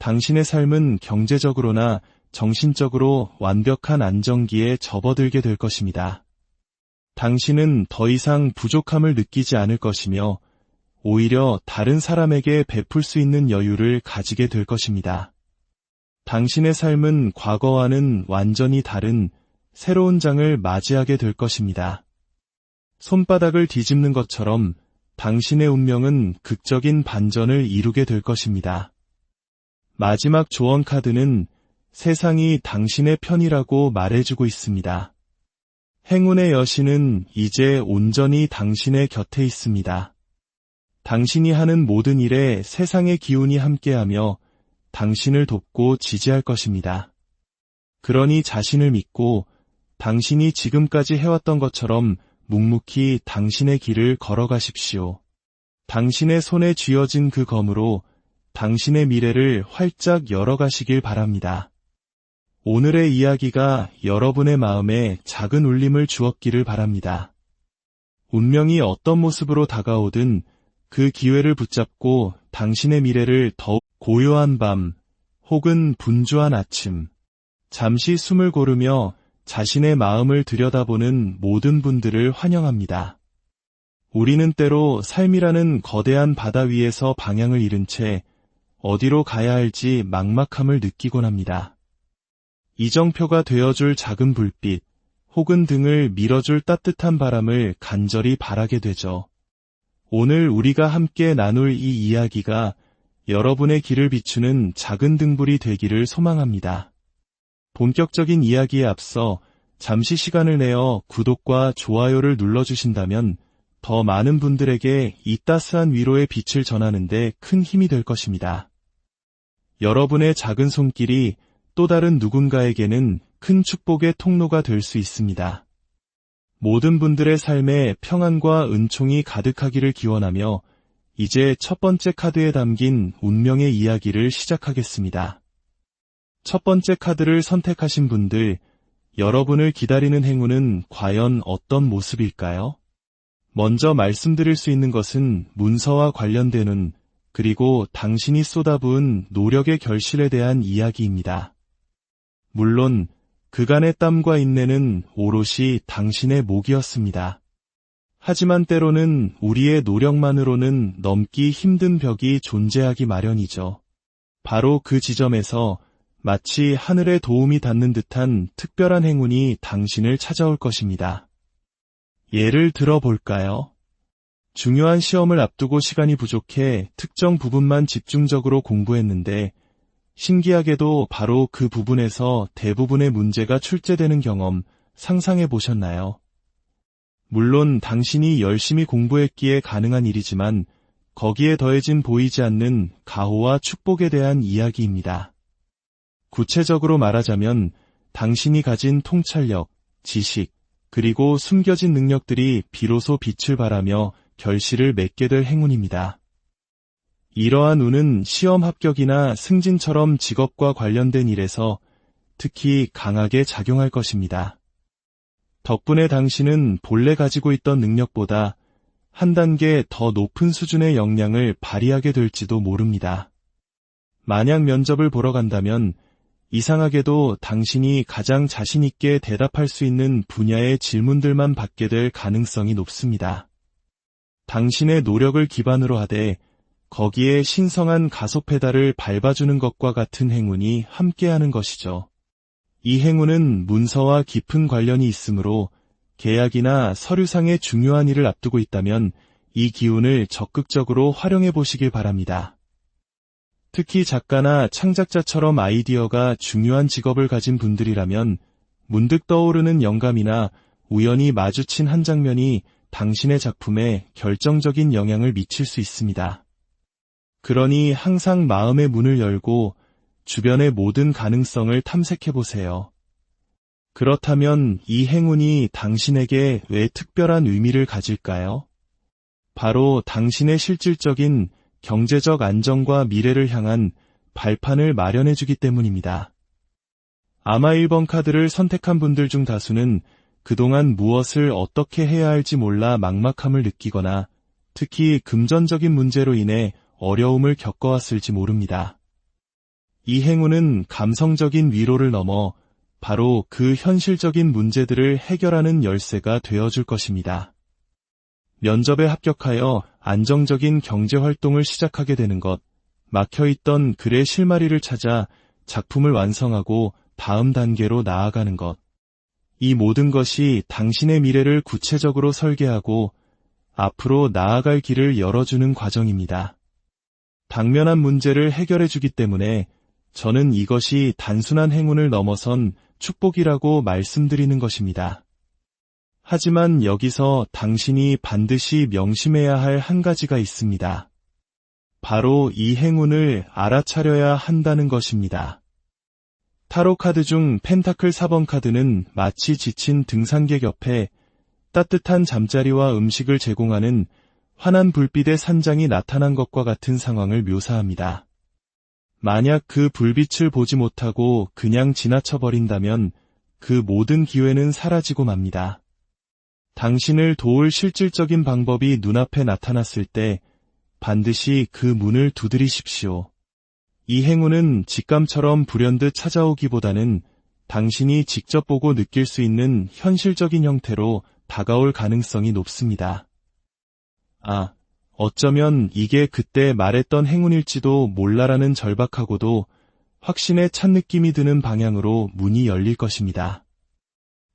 당신의 삶은 경제적으로나 정신적으로 완벽한 안정기에 접어들게 될 것입니다. 당신은 더 이상 부족함을 느끼지 않을 것이며 오히려 다른 사람에게 베풀 수 있는 여유를 가지게 될 것입니다. 당신의 삶은 과거와는 완전히 다른 새로운 장을 맞이하게 될 것입니다. 손바닥을 뒤집는 것처럼 당신의 운명은 극적인 반전을 이루게 될 것입니다. 마지막 조언 카드는 세상이 당신의 편이라고 말해주고 있습니다. 행운의 여신은 이제 온전히 당신의 곁에 있습니다. 당신이 하는 모든 일에 세상의 기운이 함께하며 당신을 돕고 지지할 것입니다. 그러니 자신을 믿고 당신이 지금까지 해왔던 것처럼 묵묵히 당신의 길을 걸어가십시오. 당신의 손에 쥐어진 그 검으로 당신의 미래를 활짝 열어가시길 바랍니다. 오늘의 이야기가 여러분의 마음에 작은 울림을 주었기를 바랍니다. 운명이 어떤 모습으로 다가오든 그 기회를 붙잡고 당신의 미래를 더욱 고요한 밤 혹은 분주한 아침, 잠시 숨을 고르며 자신의 마음을 들여다보는 모든 분들을 환영합니다. 우리는 때로 삶이라는 거대한 바다 위에서 방향을 잃은 채 어디로 가야 할지 막막함을 느끼곤 합니다. 이정표가 되어줄 작은 불빛 혹은 등을 밀어줄 따뜻한 바람을 간절히 바라게 되죠. 오늘 우리가 함께 나눌 이 이야기가 여러분의 길을 비추는 작은 등불이 되기를 소망합니다. 본격적인 이야기에 앞서 잠시 시간을 내어 구독과 좋아요를 눌러주신다면 더 많은 분들에게 이 따스한 위로의 빛을 전하는 데 큰 힘이 될 것입니다. 여러분의 작은 손길이 또 다른 누군가에게는 큰 축복의 통로가 될 수 있습니다. 모든 분들의 삶에 평안과 은총이 가득하기를 기원하며 이제 첫 번째 카드에 담긴 운명의 이야기를 시작하겠습니다. 첫 번째 카드를 선택하신 분들, 여러분을 기다리는 행운은 과연 어떤 모습일까요? 먼저 말씀드릴 수 있는 것은 문서와 관련되는 그리고 당신이 쏟아부은 노력의 결실에 대한 이야기입니다. 물론 그간의 땀과 인내는 오롯이 당신의 몫이었습니다. 하지만 때로는 우리의 노력만으로는 넘기 힘든 벽이 존재하기 마련이죠. 바로 그 지점에서 마치 하늘의 도움이 닿는 듯한 특별한 행운이 당신을 찾아올 것입니다. 예를 들어 볼까요? 중요한 시험을 앞두고 시간이 부족해 특정 부분만 집중적으로 공부했는데 신기하게도 바로 그 부분에서 대부분의 문제가 출제되는 경험 상상해 보셨나요? 물론 당신이 열심히 공부했기에 가능한 일이지만 거기에 더해진 보이지 않는 가호와 축복에 대한 이야기입니다. 구체적으로 말하자면 당신이 가진 통찰력, 지식, 그리고 숨겨진 능력들이 비로소 빛을 발하며 결실을 맺게 될 행운입니다. 이러한 운은 시험 합격이나 승진처럼 직업과 관련된 일에서 특히 강하게 작용할 것입니다. 덕분에 당신은 본래 가지고 있던 능력보다 한 단계 더 높은 수준의 역량을 발휘하게 될지도 모릅니다. 만약 면접을 보러 간다면 이상하게도 당신이 가장 자신 있게 대답할 수 있는 분야의 질문들만 받게 될 가능성이 높습니다. 당신의 노력을 기반으로 하되 거기에 신성한 가속 페달을 밟아주는 것과 같은 행운이 함께하는 것이죠. 이 행운은 문서와 깊은 관련이 있으므로 계약이나 서류상의 중요한 일을 앞두고 있다면 이 기운을 적극적으로 활용해 보시길 바랍니다. 특히 작가나 창작자처럼 아이디어가 중요한 직업을 가진 분들이라면 문득 떠오르는 영감이나 우연히 마주친 한 장면이 당신의 작품에 결정적인 영향을 미칠 수 있습니다. 그러니 항상 마음의 문을 열고 주변의 모든 가능성을 탐색해보세요. 그렇다면 이 행운이 당신에게 왜 특별한 의미를 가질까요? 바로 당신의 실질적인 경제적 안정과 미래를 향한 발판을 마련해주기 때문입니다. 아마 1번 카드를 선택한 분들 중 다수는 그동안 무엇을 어떻게 해야 할지 몰라 막막함을 느끼거나 특히 금전적인 문제로 인해 어려움을 겪어왔을지 모릅니다. 이 행운은 감성적인 위로를 넘어 바로 그 현실적인 문제들을 해결하는 열쇠가 되어줄 것입니다. 면접에 합격하여 안정적인 경제활동을 시작하게 되는 것, 막혀있던 글의 실마리를 찾아 작품을 완성하고 다음 단계로 나아가는 것. 이 모든 것이 당신의 미래를 구체적으로 설계하고 앞으로 나아갈 길을 열어주는 과정입니다. 당면한 문제를 해결해주기 때문에 저는 이것이 단순한 행운을 넘어선 축복이라고 말씀드리는 것입니다. 하지만 여기서 당신이 반드시 명심해야 할 한 가지가 있습니다. 바로 이 행운을 알아차려야 한다는 것입니다. 타로 카드 중 펜타클 4번 카드는 마치 지친 등산객 옆에 따뜻한 잠자리와 음식을 제공하는 환한 불빛의 산장이 나타난 것과 같은 상황을 묘사합니다. 만약 그 불빛을 보지 못하고 그냥 지나쳐버린다면 그 모든 기회는 사라지고 맙니다. 당신을 도울 실질적인 방법이 눈앞에 나타났을 때 반드시 그 문을 두드리십시오. 이 행운은 직감처럼 불현듯 찾아오기보다는 당신이 직접 보고 느낄 수 있는 현실적인 형태로 다가올 가능성이 높습니다. 어쩌면 이게 그때 말했던 행운일지도 몰라라는 절박하고도 확신에 찬 느낌이 드는 방향으로 문이 열릴 것입니다.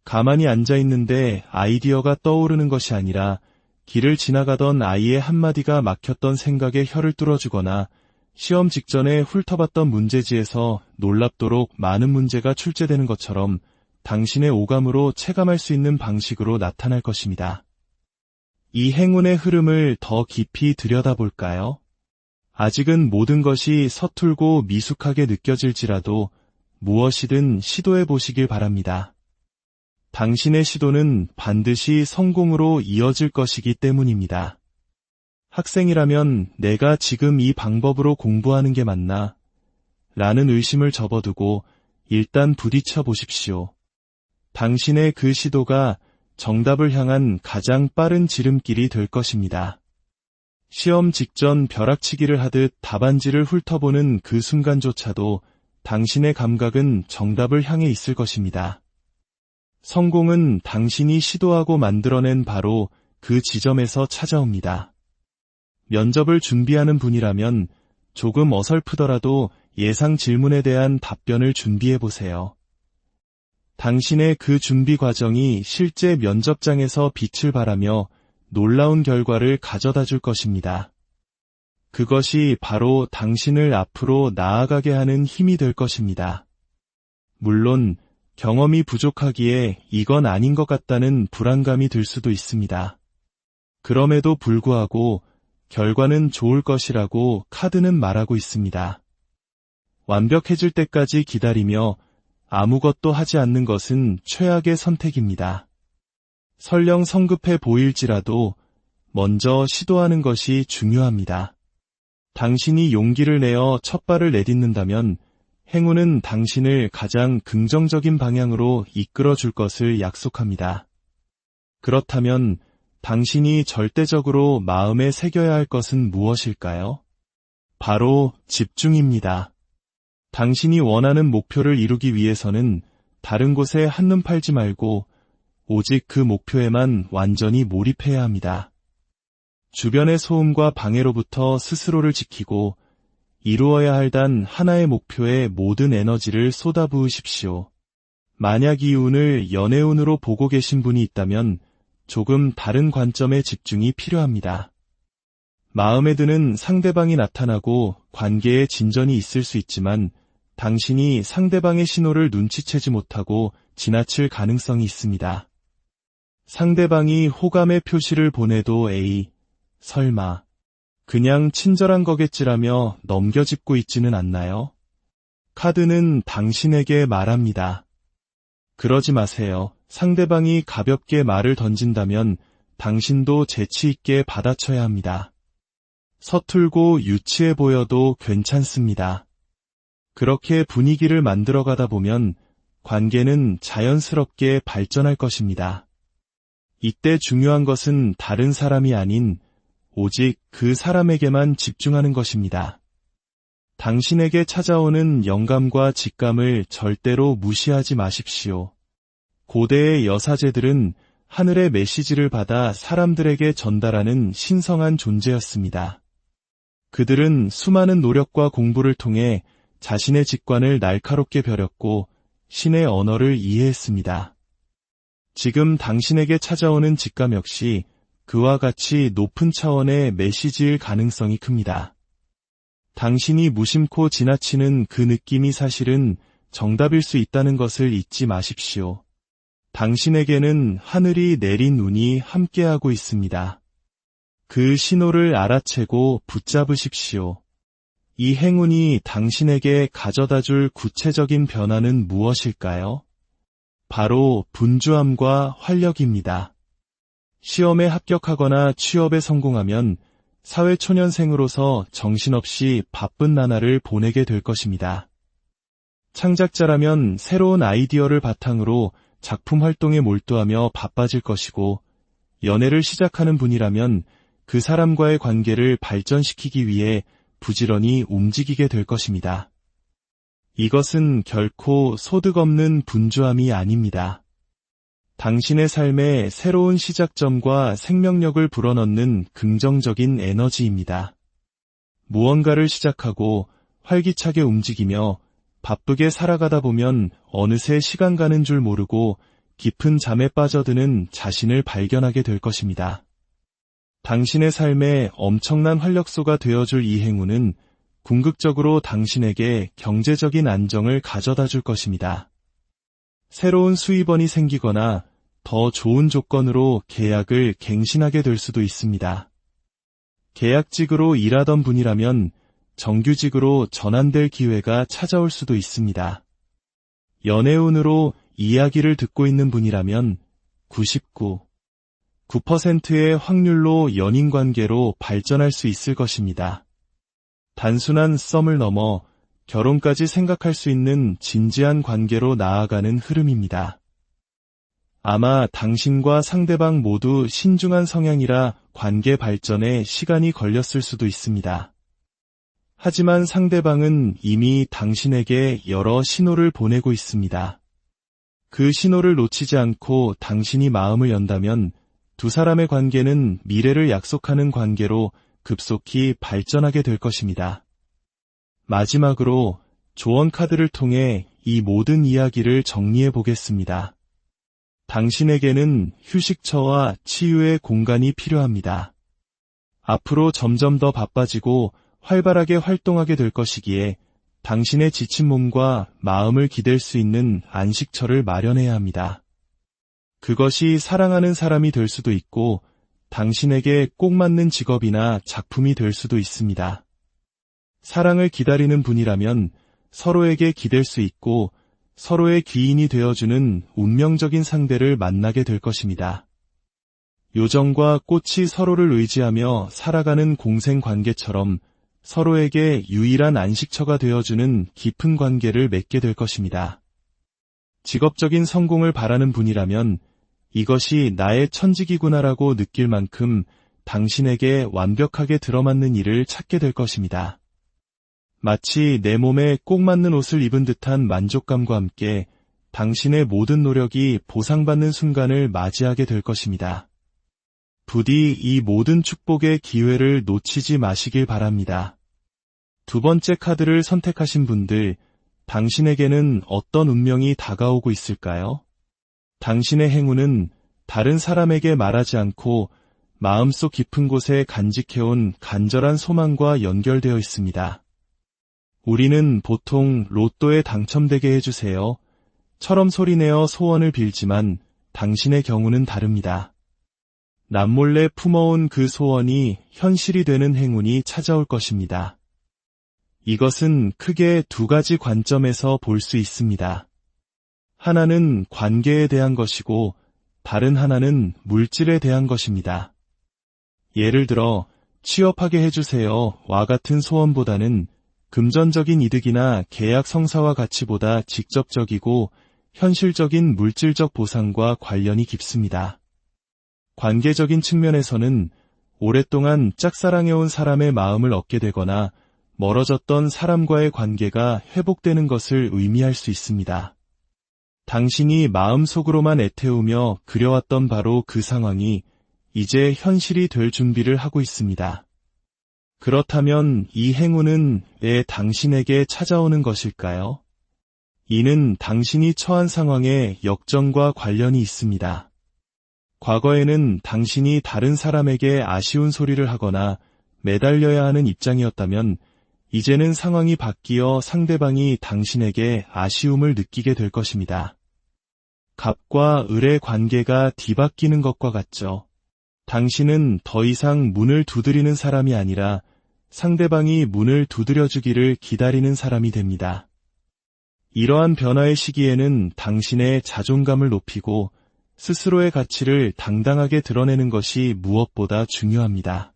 가만히 앉아있는데 아이디어가 떠오르는 것이 아니라 길을 지나가던 아이의 한마디가 막혔던 생각에 혀를 뚫어주거나 시험 직전에 훑어봤던 문제지에서 놀랍도록 많은 문제가 출제되는 것처럼 당신의 오감으로 체감할 수 있는 방식으로 나타날 것입니다. 이 행운의 흐름을 더 깊이 들여다볼까요? 아직은 모든 것이 서툴고 미숙하게 느껴질지라도 무엇이든 시도해 보시길 바랍니다. 당신의 시도는 반드시 성공으로 이어질 것이기 때문입니다. 학생이라면 내가 지금 이 방법으로 공부하는 게 맞나? 라는 의심을 접어두고 일단 부딪혀 보십시오. 당신의 그 시도가 정답을 향한 가장 빠른 지름길이 될 것입니다. 시험 직전 벼락치기를 하듯 답안지를 훑어보는 그 순간조차도 당신의 감각은 정답을 향해 있을 것입니다. 성공은 당신이 시도하고 만들어낸 바로 그 지점에서 찾아옵니다. 면접을 준비하는 분이라면 조금 어설프더라도 예상 질문에 대한 답변을 준비해보세요. 당신의 그 준비 과정이 실제 면접장에서 빛을 발하며 놀라운 결과를 가져다 줄 것입니다. 그것이 바로 당신을 앞으로 나아가게 하는 힘이 될 것입니다. 물론 경험이 부족하기에 이건 아닌 것 같다는 불안감이 들 수도 있습니다. 그럼에도 불구하고 결과는 좋을 것이라고 카드는 말하고 있습니다. 완벽해질 때까지 기다리며 아무것도 하지 않는 것은 최악의 선택입니다. 설령 성급해 보일지라도 먼저 시도하는 것이 중요합니다. 당신이 용기를 내어 첫 발을 내딛는다면 행운은 당신을 가장 긍정적인 방향으로 이끌어 줄 것을 약속합니다. 그렇다면 당신이 절대적으로 마음에 새겨야 할 것은 무엇일까요? 바로 집중입니다. 당신이 원하는 목표를 이루기 위해서는 다른 곳에 한눈 팔지 말고 오직 그 목표에만 완전히 몰입해야 합니다. 주변의 소음과 방해로부터 스스로를 지키고 이루어야 할 단 하나의 목표에 모든 에너지를 쏟아부으십시오. 만약 이 운을 연애운으로 보고 계신 분이 있다면 조금 다른 관점의 집중이 필요합니다. 마음에 드는 상대방이 나타나고 관계에 진전이 있을 수 있지만 당신이 상대방의 신호를 눈치채지 못하고 지나칠 가능성이 있습니다. 상대방이 호감의 표시를 보내도 설마 그냥 친절한 거겠지라며 넘겨짚고 있지는 않나요? 카드는 당신에게 말합니다. 그러지 마세요. 상대방이 가볍게 말을 던진다면 당신도 재치 있게 받아쳐야 합니다. 서툴고 유치해 보여도 괜찮습니다. 그렇게 분위기를 만들어가다 보면 관계는 자연스럽게 발전할 것입니다. 이때 중요한 것은 다른 사람이 아닌 오직 그 사람에게만 집중하는 것입니다. 당신에게 찾아오는 영감과 직감을 절대로 무시하지 마십시오. 고대의 여사제들은 하늘의 메시지를 받아 사람들에게 전달하는 신성한 존재였습니다. 그들은 수많은 노력과 공부를 통해 자신의 직관을 날카롭게 벼렸고 신의 언어를 이해했습니다. 지금 당신에게 찾아오는 직감 역시 그와 같이 높은 차원의 메시지일 가능성이 큽니다. 당신이 무심코 지나치는 그 느낌이 사실은 정답일 수 있다는 것을 잊지 마십시오. 당신에게는 하늘이 내린 운이 함께하고 있습니다. 그 신호를 알아채고 붙잡으십시오. 이 행운이 당신에게 가져다줄 구체적인 변화는 무엇일까요? 바로 분주함과 활력입니다. 시험에 합격하거나 취업에 성공하면 사회초년생으로서 정신없이 바쁜 나날을 보내게 될 것입니다. 창작자라면 새로운 아이디어를 바탕으로 작품 활동에 몰두하며 바빠질 것이고, 연애를 시작하는 분이라면 그 사람과의 관계를 발전시키기 위해 부지런히 움직이게 될 것입니다. 이것은 결코 소득 없는 분주함이 아닙니다. 당신의 삶에 새로운 시작점과 생명력을 불어넣는 긍정적인 에너지입니다. 무언가를 시작하고 활기차게 움직이며 바쁘게 살아가다 보면 어느새 시간 가는 줄 모르고 깊은 잠에 빠져드는 자신을 발견하게 될 것입니다. 당신의 삶에 엄청난 활력소가 되어줄 이 행운은 궁극적으로 당신에게 경제적인 안정을 가져다 줄 것입니다. 새로운 수입원이 생기거나 더 좋은 조건으로 계약을 갱신하게 될 수도 있습니다. 계약직으로 일하던 분이라면 정규직으로 전환될 기회가 찾아올 수도 있습니다. 연애운으로 이야기를 듣고 있는 분이라면 99.9%의 확률로 연인관계로 발전할 수 있을 것입니다. 단순한 썸을 넘어 결혼까지 생각할 수 있는 진지한 관계로 나아가는 흐름입니다. 아마 당신과 상대방 모두 신중한 성향이라 관계 발전에 시간이 걸렸을 수도 있습니다. 하지만 상대방은 이미 당신에게 여러 신호를 보내고 있습니다. 그 신호를 놓치지 않고 당신이 마음을 연다면 두 사람의 관계는 미래를 약속하는 관계로 급속히 발전하게 될 것입니다. 마지막으로 조언 카드를 통해 이 모든 이야기를 정리해 보겠습니다. 당신에게는 휴식처와 치유의 공간이 필요합니다. 앞으로 점점 더 바빠지고 활발하게 활동하게 될 것이기에 당신의 지친 몸과 마음을 기댈 수 있는 안식처를 마련해야 합니다. 그것이 사랑하는 사람이 될 수도 있고 당신에게 꼭 맞는 직업이나 작품이 될 수도 있습니다. 사랑을 기다리는 분이라면 서로에게 기댈 수 있고 서로의 귀인이 되어주는 운명적인 상대를 만나게 될 것입니다. 요정과 꽃이 서로를 의지하며 살아가는 공생관계처럼 서로에게 유일한 안식처가 되어주는 깊은 관계를 맺게 될 것입니다. 직업적인 성공을 바라는 분이라면 이것이 나의 천직이구나라고 느낄 만큼 당신에게 완벽하게 들어맞는 일을 찾게 될 것입니다. 마치 내 몸에 꼭 맞는 옷을 입은 듯한 만족감과 함께 당신의 모든 노력이 보상받는 순간을 맞이하게 될 것입니다. 부디 이 모든 축복의 기회를 놓치지 마시길 바랍니다. 두 번째 카드를 선택하신 분들, 당신에게는 어떤 운명이 다가오고 있을까요? 당신의 행운은 다른 사람에게 말하지 않고 마음속 깊은 곳에 간직해온 간절한 소망과 연결되어 있습니다. 우리는 보통 로또에 당첨되게 해주세요 처럼 소리내어 소원을 빌지만 당신의 경우는 다릅니다. 남몰래 품어온 그 소원이 현실이 되는 행운이 찾아올 것입니다. 이것은 크게 두 가지 관점에서 볼 수 있습니다. 하나는 관계에 대한 것이고 다른 하나는 물질에 대한 것입니다. 예를 들어 취업하게 해주세요와 같은 소원보다는 금전적인 이득이나 계약 성사와 가치보다 직접적이고 현실적인 물질적 보상과 관련이 깊습니다. 관계적인 측면에서는 오랫동안 짝사랑해온 사람의 마음을 얻게 되거나 멀어졌던 사람과의 관계가 회복되는 것을 의미할 수 있습니다. 당신이 마음속으로만 애태우며 그려왔던 바로 그 상황이 이제 현실이 될 준비를 하고 있습니다. 그렇다면 이 행운은 왜 당신에게 찾아오는 것일까요? 이는 당신이 처한 상황의 역전과 관련이 있습니다. 과거에는 당신이 다른 사람에게 아쉬운 소리를 하거나 매달려야 하는 입장이었다면 이제는 상황이 바뀌어 상대방이 당신에게 아쉬움을 느끼게 될 것입니다. 갑과 을의 관계가 뒤바뀌는 것과 같죠. 당신은 더 이상 문을 두드리는 사람이 아니라 상대방이 문을 두드려주기를 기다리는 사람이 됩니다. 이러한 변화의 시기에는 당신의 자존감을 높이고 스스로의 가치를 당당하게 드러내는 것이 무엇보다 중요합니다.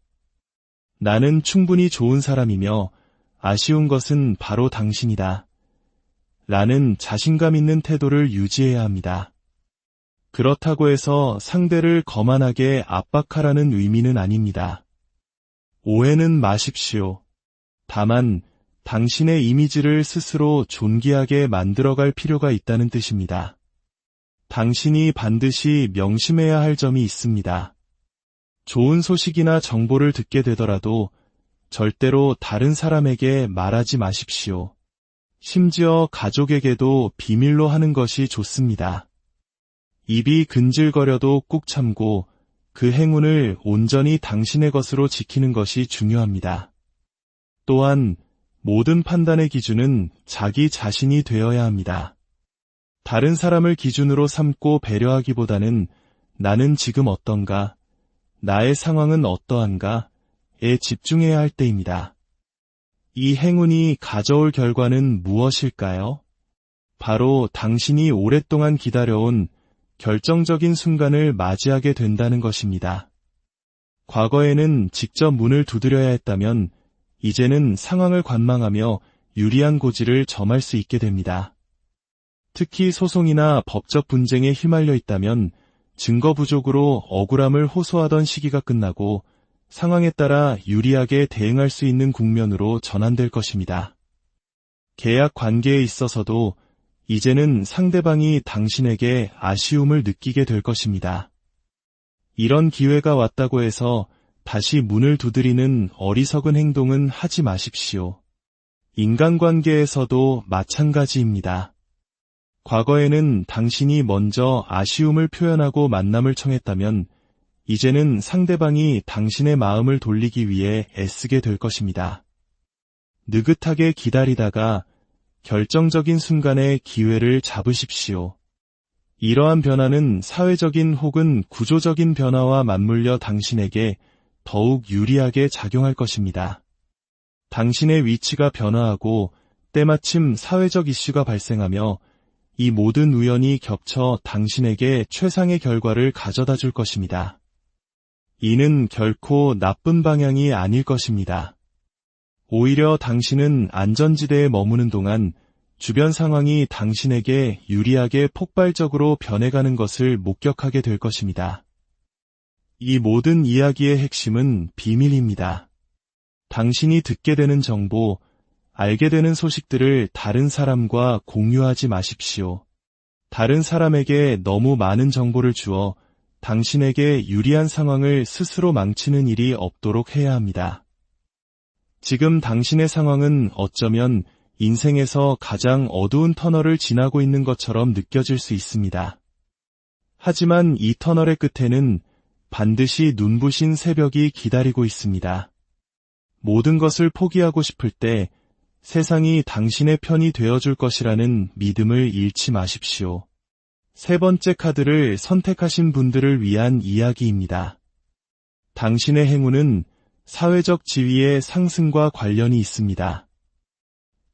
나는 충분히 좋은 사람이며 아쉬운 것은 바로 당신이다. 라는 자신감 있는 태도를 유지해야 합니다. 그렇다고 해서 상대를 거만하게 압박하라는 의미는 아닙니다. 오해는 마십시오. 다만 당신의 이미지를 스스로 존귀하게 만들어갈 필요가 있다는 뜻입니다. 당신이 반드시 명심해야 할 점이 있습니다. 좋은 소식이나 정보를 듣게 되더라도 절대로 다른 사람에게 말하지 마십시오. 심지어 가족에게도 비밀로 하는 것이 좋습니다. 입이 근질거려도 꾹 참고 그 행운을 온전히 당신의 것으로 지키는 것이 중요합니다. 또한 모든 판단의 기준은 자기 자신이 되어야 합니다. 다른 사람을 기준으로 삼고 배려하기보다는 나는 지금 어떤가, 나의 상황은 어떠한가에 집중해야 할 때입니다. 이 행운이 가져올 결과는 무엇일까요? 바로 당신이 오랫동안 기다려온 결정적인 순간을 맞이하게 된다는 것입니다. 과거에는 직접 문을 두드려야 했다면 이제는 상황을 관망하며 유리한 고지를 점할 수 있게 됩니다. 특히 소송이나 법적 분쟁에 휘말려 있다면 증거 부족으로 억울함을 호소하던 시기가 끝나고 상황에 따라 유리하게 대응할 수 있는 국면으로 전환될 것입니다. 계약 관계에 있어서도 이제는 상대방이 당신에게 아쉬움을 느끼게 될 것입니다. 이런 기회가 왔다고 해서 다시 문을 두드리는 어리석은 행동은 하지 마십시오. 인간관계에서도 마찬가지입니다. 과거에는 당신이 먼저 아쉬움을 표현하고 만남을 청했다면 이제는 상대방이 당신의 마음을 돌리기 위해 애쓰게 될 것입니다. 느긋하게 기다리다가 결정적인 순간에 기회를 잡으십시오. 이러한 변화는 사회적인 혹은 구조적인 변화와 맞물려 당신에게 더욱 유리하게 작용할 것입니다. 당신의 위치가 변화하고 때마침 사회적 이슈가 발생하며 이 모든 우연이 겹쳐 당신에게 최상의 결과를 가져다 줄 것입니다. 이는 결코 나쁜 방향이 아닐 것입니다. 오히려 당신은 안전지대에 머무는 동안 주변 상황이 당신에게 유리하게 폭발적으로 변해가는 것을 목격하게 될 것입니다. 이 모든 이야기의 핵심은 비밀입니다. 당신이 듣게 되는 정보, 알게 되는 소식들을 다른 사람과 공유하지 마십시오. 다른 사람에게 너무 많은 정보를 주어 당신에게 유리한 상황을 스스로 망치는 일이 없도록 해야 합니다. 지금 당신의 상황은 어쩌면 인생에서 가장 어두운 터널을 지나고 있는 것처럼 느껴질 수 있습니다. 하지만 이 터널의 끝에는 반드시 눈부신 새벽이 기다리고 있습니다. 모든 것을 포기하고 싶을 때 세상이 당신의 편이 되어줄 것이라는 믿음을 잃지 마십시오. 세 번째 카드를 선택하신 분들을 위한 이야기입니다. 당신의 행운은 사회적 지위의 상승과 관련이 있습니다.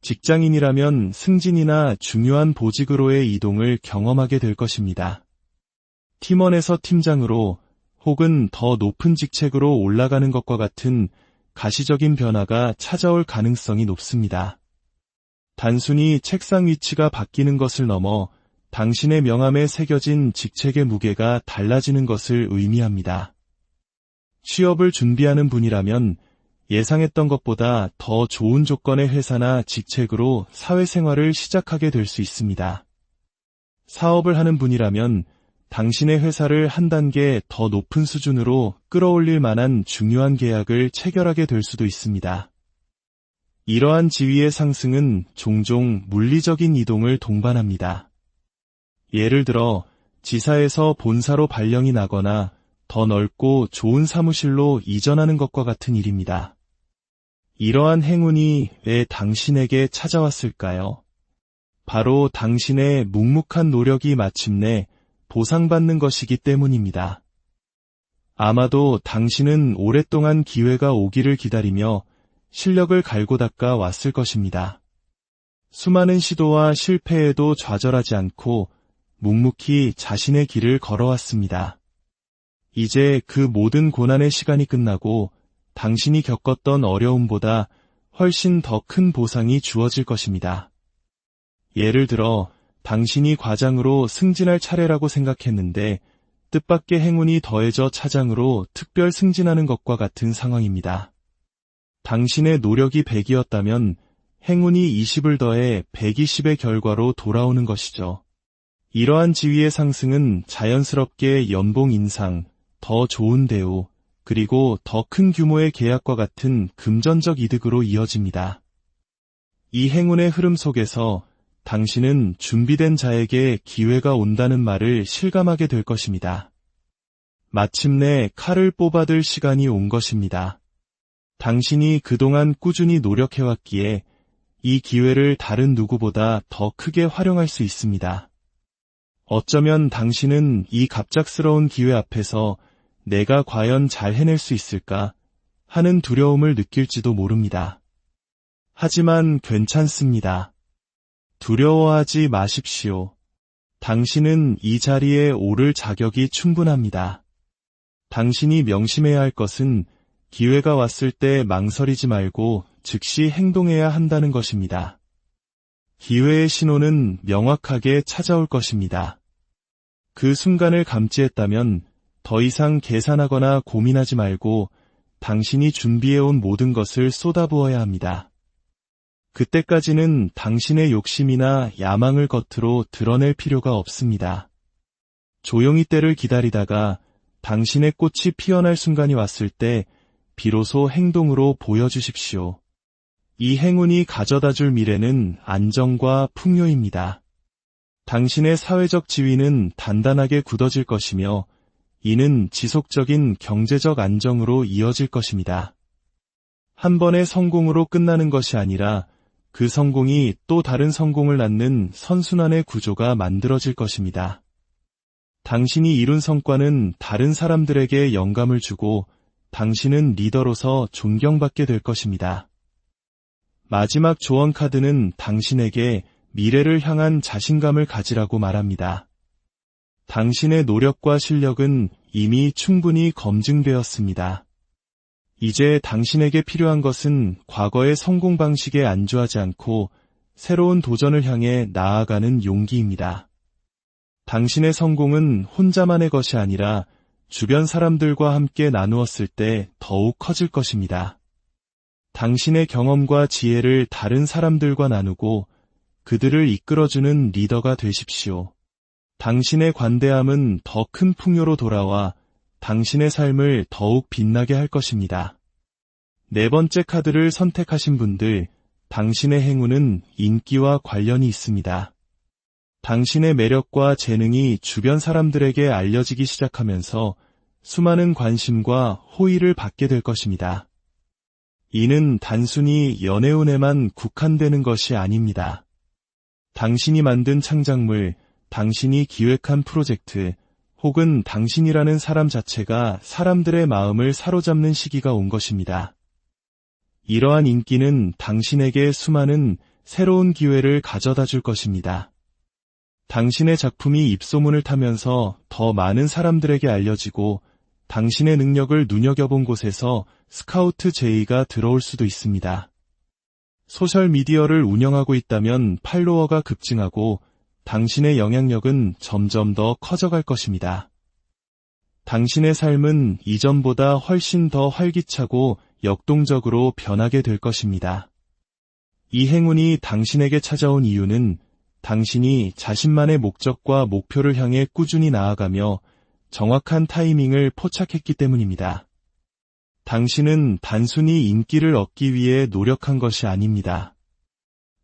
직장인이라면 승진이나 중요한 보직으로의 이동을 경험하게 될 것입니다. 팀원에서 팀장으로 혹은 더 높은 직책으로 올라가는 것과 같은 가시적인 변화가 찾아올 가능성이 높습니다. 단순히 책상 위치가 바뀌는 것을 넘어 당신의 명함에 새겨진 직책의 무게가 달라지는 것을 의미합니다. 취업을 준비하는 분이라면 예상했던 것보다 더 좋은 조건의 회사나 직책으로 사회생활을 시작하게 될 수 있습니다. 사업을 하는 분이라면 당신의 회사를 한 단계 더 높은 수준으로 끌어올릴 만한 중요한 계약을 체결하게 될 수도 있습니다. 이러한 지위의 상승은 종종 물리적인 이동을 동반합니다. 예를 들어 지사에서 본사로 발령이 나거나 더 넓고 좋은 사무실로 이전하는 것과 같은 일입니다. 이러한 행운이 왜 당신에게 찾아왔을까요? 바로 당신의 묵묵한 노력이 마침내 보상받는 것이기 때문입니다. 아마도 당신은 오랫동안 기회가 오기를 기다리며 실력을 갈고 닦아 왔을 것입니다. 수많은 시도와 실패에도 좌절하지 않고 묵묵히 자신의 길을 걸어왔습니다. 이제 그 모든 고난의 시간이 끝나고 당신이 겪었던 어려움보다 훨씬 더 큰 보상이 주어질 것입니다. 예를 들어 당신이 과장으로 승진할 차례라고 생각했는데 뜻밖의 행운이 더해져 차장으로 특별 승진하는 것과 같은 상황입니다. 당신의 노력이 100이었다면 행운이 20을 더해 120의 결과로 돌아오는 것이죠. 이러한 지위의 상승은 자연스럽게 연봉 인상, 더 좋은 대우, 그리고 더 큰 규모의 계약과 같은 금전적 이득으로 이어집니다. 이 행운의 흐름 속에서 당신은 준비된 자에게 기회가 온다는 말을 실감하게 될 것입니다. 마침내 칼을 뽑아들 시간이 온 것입니다. 당신이 그동안 꾸준히 노력해왔기에 이 기회를 다른 누구보다 더 크게 활용할 수 있습니다. 어쩌면 당신은 이 갑작스러운 기회 앞에서 내가 과연 잘 해낼 수 있을까 하는 두려움을 느낄지도 모릅니다. 하지만 괜찮습니다. 두려워하지 마십시오. 당신은 이 자리에 오를 자격이 충분합니다. 당신이 명심해야 할 것은 기회가 왔을 때 망설이지 말고 즉시 행동해야 한다는 것입니다. 기회의 신호는 명확하게 찾아올 것입니다. 그 순간을 감지했다면 더 이상 계산하거나 고민하지 말고 당신이 준비해온 모든 것을 쏟아부어야 합니다. 그때까지는 당신의 욕심이나 야망을 겉으로 드러낼 필요가 없습니다. 조용히 때를 기다리다가 당신의 꽃이 피어날 순간이 왔을 때 비로소 행동으로 보여주십시오. 이 행운이 가져다줄 미래는 안정과 풍요입니다. 당신의 사회적 지위는 단단하게 굳어질 것이며 이는 지속적인 경제적 안정으로 이어질 것입니다. 한 번의 성공으로 끝나는 것이 아니라 그 성공이 또 다른 성공을 낳는 선순환의 구조가 만들어질 것입니다. 당신이 이룬 성과는 다른 사람들에게 영감을 주고 당신은 리더로서 존경받게 될 것입니다. 마지막 조언 카드는 당신에게 미래를 향한 자신감을 가지라고 말합니다. 당신의 노력과 실력은 이미 충분히 검증되었습니다. 이제 당신에게 필요한 것은 과거의 성공 방식에 안주하지 않고 새로운 도전을 향해 나아가는 용기입니다. 당신의 성공은 혼자만의 것이 아니라 주변 사람들과 함께 나누었을 때 더욱 커질 것입니다. 당신의 경험과 지혜를 다른 사람들과 나누고 그들을 이끌어주는 리더가 되십시오. 당신의 관대함은 더 큰 풍요로 돌아와 당신의 삶을 더욱 빛나게 할 것입니다. 네 번째 카드를 선택하신 분들, 당신의 행운은 인기와 관련이 있습니다. 당신의 매력과 재능이 주변 사람들에게 알려지기 시작하면서 수많은 관심과 호의를 받게 될 것입니다. 이는 단순히 연애운에만 국한되는 것이 아닙니다. 당신이 만든 창작물, 당신이 기획한 프로젝트, 혹은 당신이라는 사람 자체가 사람들의 마음을 사로잡는 시기가 온 것입니다. 이러한 인기는 당신에게 수많은 새로운 기회를 가져다 줄 것입니다. 당신의 작품이 입소문을 타면서 더 많은 사람들에게 알려지고 당신의 능력을 눈여겨본 곳에서 스카우트 제의가 들어올 수도 있습니다. 소셜미디어를 운영하고 있다면 팔로워가 급증하고 당신의 영향력은 점점 더 커져갈 것입니다. 당신의 삶은 이전보다 훨씬 더 활기차고 역동적으로 변하게 될 것입니다. 이 행운이 당신에게 찾아온 이유는 당신이 자신만의 목적과 목표를 향해 꾸준히 나아가며 정확한 타이밍을 포착했기 때문입니다. 당신은 단순히 인기를 얻기 위해 노력한 것이 아닙니다.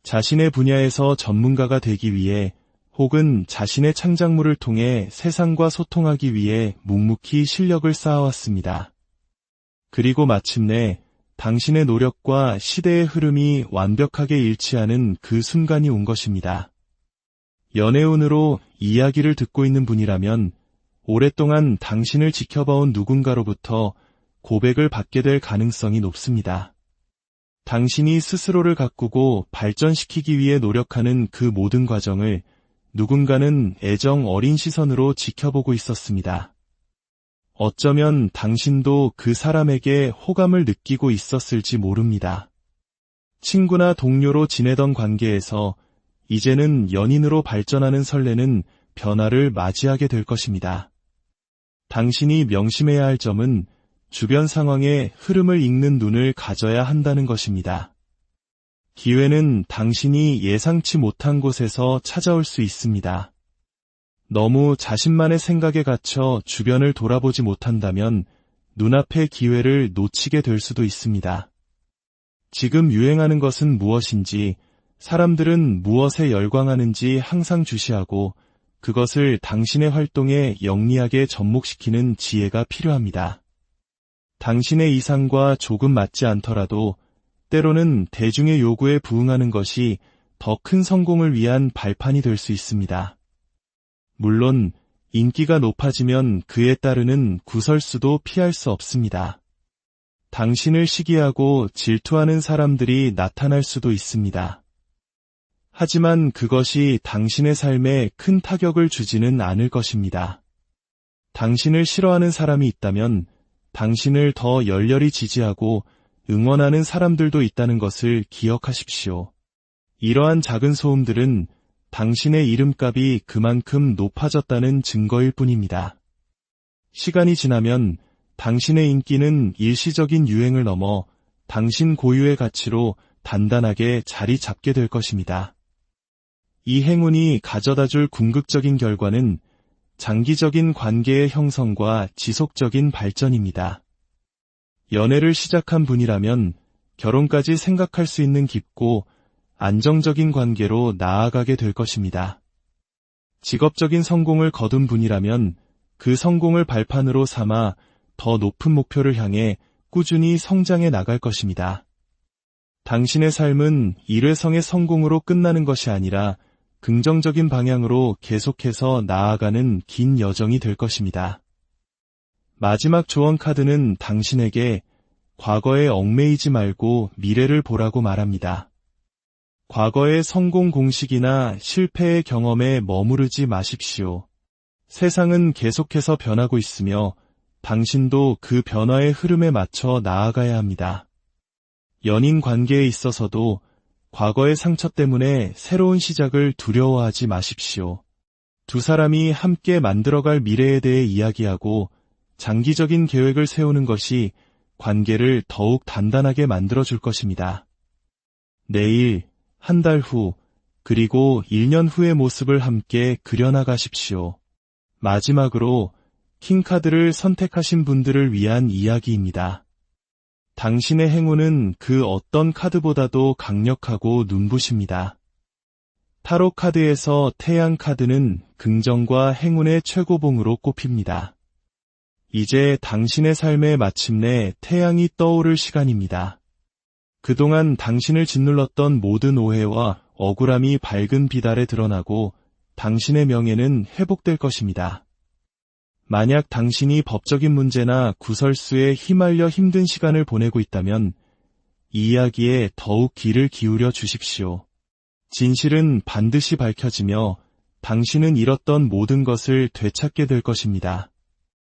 자신의 분야에서 전문가가 되기 위해 혹은 자신의 창작물을 통해 세상과 소통하기 위해 묵묵히 실력을 쌓아왔습니다. 그리고 마침내 당신의 노력과 시대의 흐름이 완벽하게 일치하는 그 순간이 온 것입니다. 연애운으로 이야기를 듣고 있는 분이라면 오랫동안 당신을 지켜봐온 누군가로부터 고백을 받게 될 가능성이 높습니다. 당신이 스스로를 가꾸고 발전시키기 위해 노력하는 그 모든 과정을 누군가는 애정 어린 시선으로 지켜보고 있었습니다. 어쩌면 당신도 그 사람에게 호감을 느끼고 있었을지 모릅니다. 친구나 동료로 지내던 관계에서 이제는 연인으로 발전하는 설레는 변화를 맞이하게 될 것입니다. 당신이 명심해야 할 점은 주변 상황의 흐름을 읽는 눈을 가져야 한다는 것입니다. 기회는 당신이 예상치 못한 곳에서 찾아올 수 있습니다. 너무 자신만의 생각에 갇혀 주변을 돌아보지 못한다면 눈앞의 기회를 놓치게 될 수도 있습니다. 지금 유행하는 것은 무엇인지, 사람들은 무엇에 열광하는지 항상 주시하고 그것을 당신의 활동에 영리하게 접목시키는 지혜가 필요합니다. 당신의 이상과 조금 맞지 않더라도 때로는 대중의 요구에 부응하는 것이 더 큰 성공을 위한 발판이 될 수 있습니다. 물론 인기가 높아지면 그에 따르는 구설수도 피할 수 없습니다. 당신을 시기하고 질투하는 사람들이 나타날 수도 있습니다. 하지만 그것이 당신의 삶에 큰 타격을 주지는 않을 것입니다. 당신을 싫어하는 사람이 있다면 당신을 더 열렬히 지지하고 응원하는 사람들도 있다는 것을 기억하십시오. 이러한 작은 소음들은 당신의 이름값이 그만큼 높아졌다는 증거일 뿐입니다. 시간이 지나면 당신의 인기는 일시적인 유행을 넘어 당신 고유의 가치로 단단하게 자리 잡게 될 것입니다. 이 행운이 가져다줄 궁극적인 결과는 장기적인 관계의 형성과 지속적인 발전입니다. 연애를 시작한 분이라면 결혼까지 생각할 수 있는 깊고 안정적인 관계로 나아가게 될 것입니다. 직업적인 성공을 거둔 분이라면 그 성공을 발판으로 삼아 더 높은 목표를 향해 꾸준히 성장해 나갈 것입니다. 당신의 삶은 일회성의 성공으로 끝나는 것이 아니라 긍정적인 방향으로 계속해서 나아가는 긴 여정이 될 것입니다. 마지막 조언 카드는 당신에게 과거에 얽매이지 말고 미래를 보라고 말합니다. 과거의 성공 공식이나 실패의 경험에 머무르지 마십시오. 세상은 계속해서 변하고 있으며 당신도 그 변화의 흐름에 맞춰 나아가야 합니다. 연인 관계에 있어서도 과거의 상처 때문에 새로운 시작을 두려워하지 마십시오. 두 사람이 함께 만들어갈 미래에 대해 이야기하고 장기적인 계획을 세우는 것이 관계를 더욱 단단하게 만들어줄 것입니다. 내일, 한 달 후, 그리고 1년 후의 모습을 함께 그려나가십시오. 마지막으로 킹카드를 선택하신 분들을 위한 이야기입니다. 당신의 행운은 그 어떤 카드보다도 강력하고 눈부십니다. 타로 카드에서 태양 카드는 긍정과 행운의 최고봉으로 꼽힙니다. 이제 당신의 삶에 마침내 태양이 떠오를 시간입니다. 그동안 당신을 짓눌렀던 모든 오해와 억울함이 밝은 빛 아래 드러나고 당신의 명예는 회복될 것입니다. 만약 당신이 법적인 문제나 구설수에 휘말려 힘든 시간을 보내고 있다면 이 이야기에 더욱 귀를 기울여 주십시오. 진실은 반드시 밝혀지며 당신은 잃었던 모든 것을 되찾게 될 것입니다.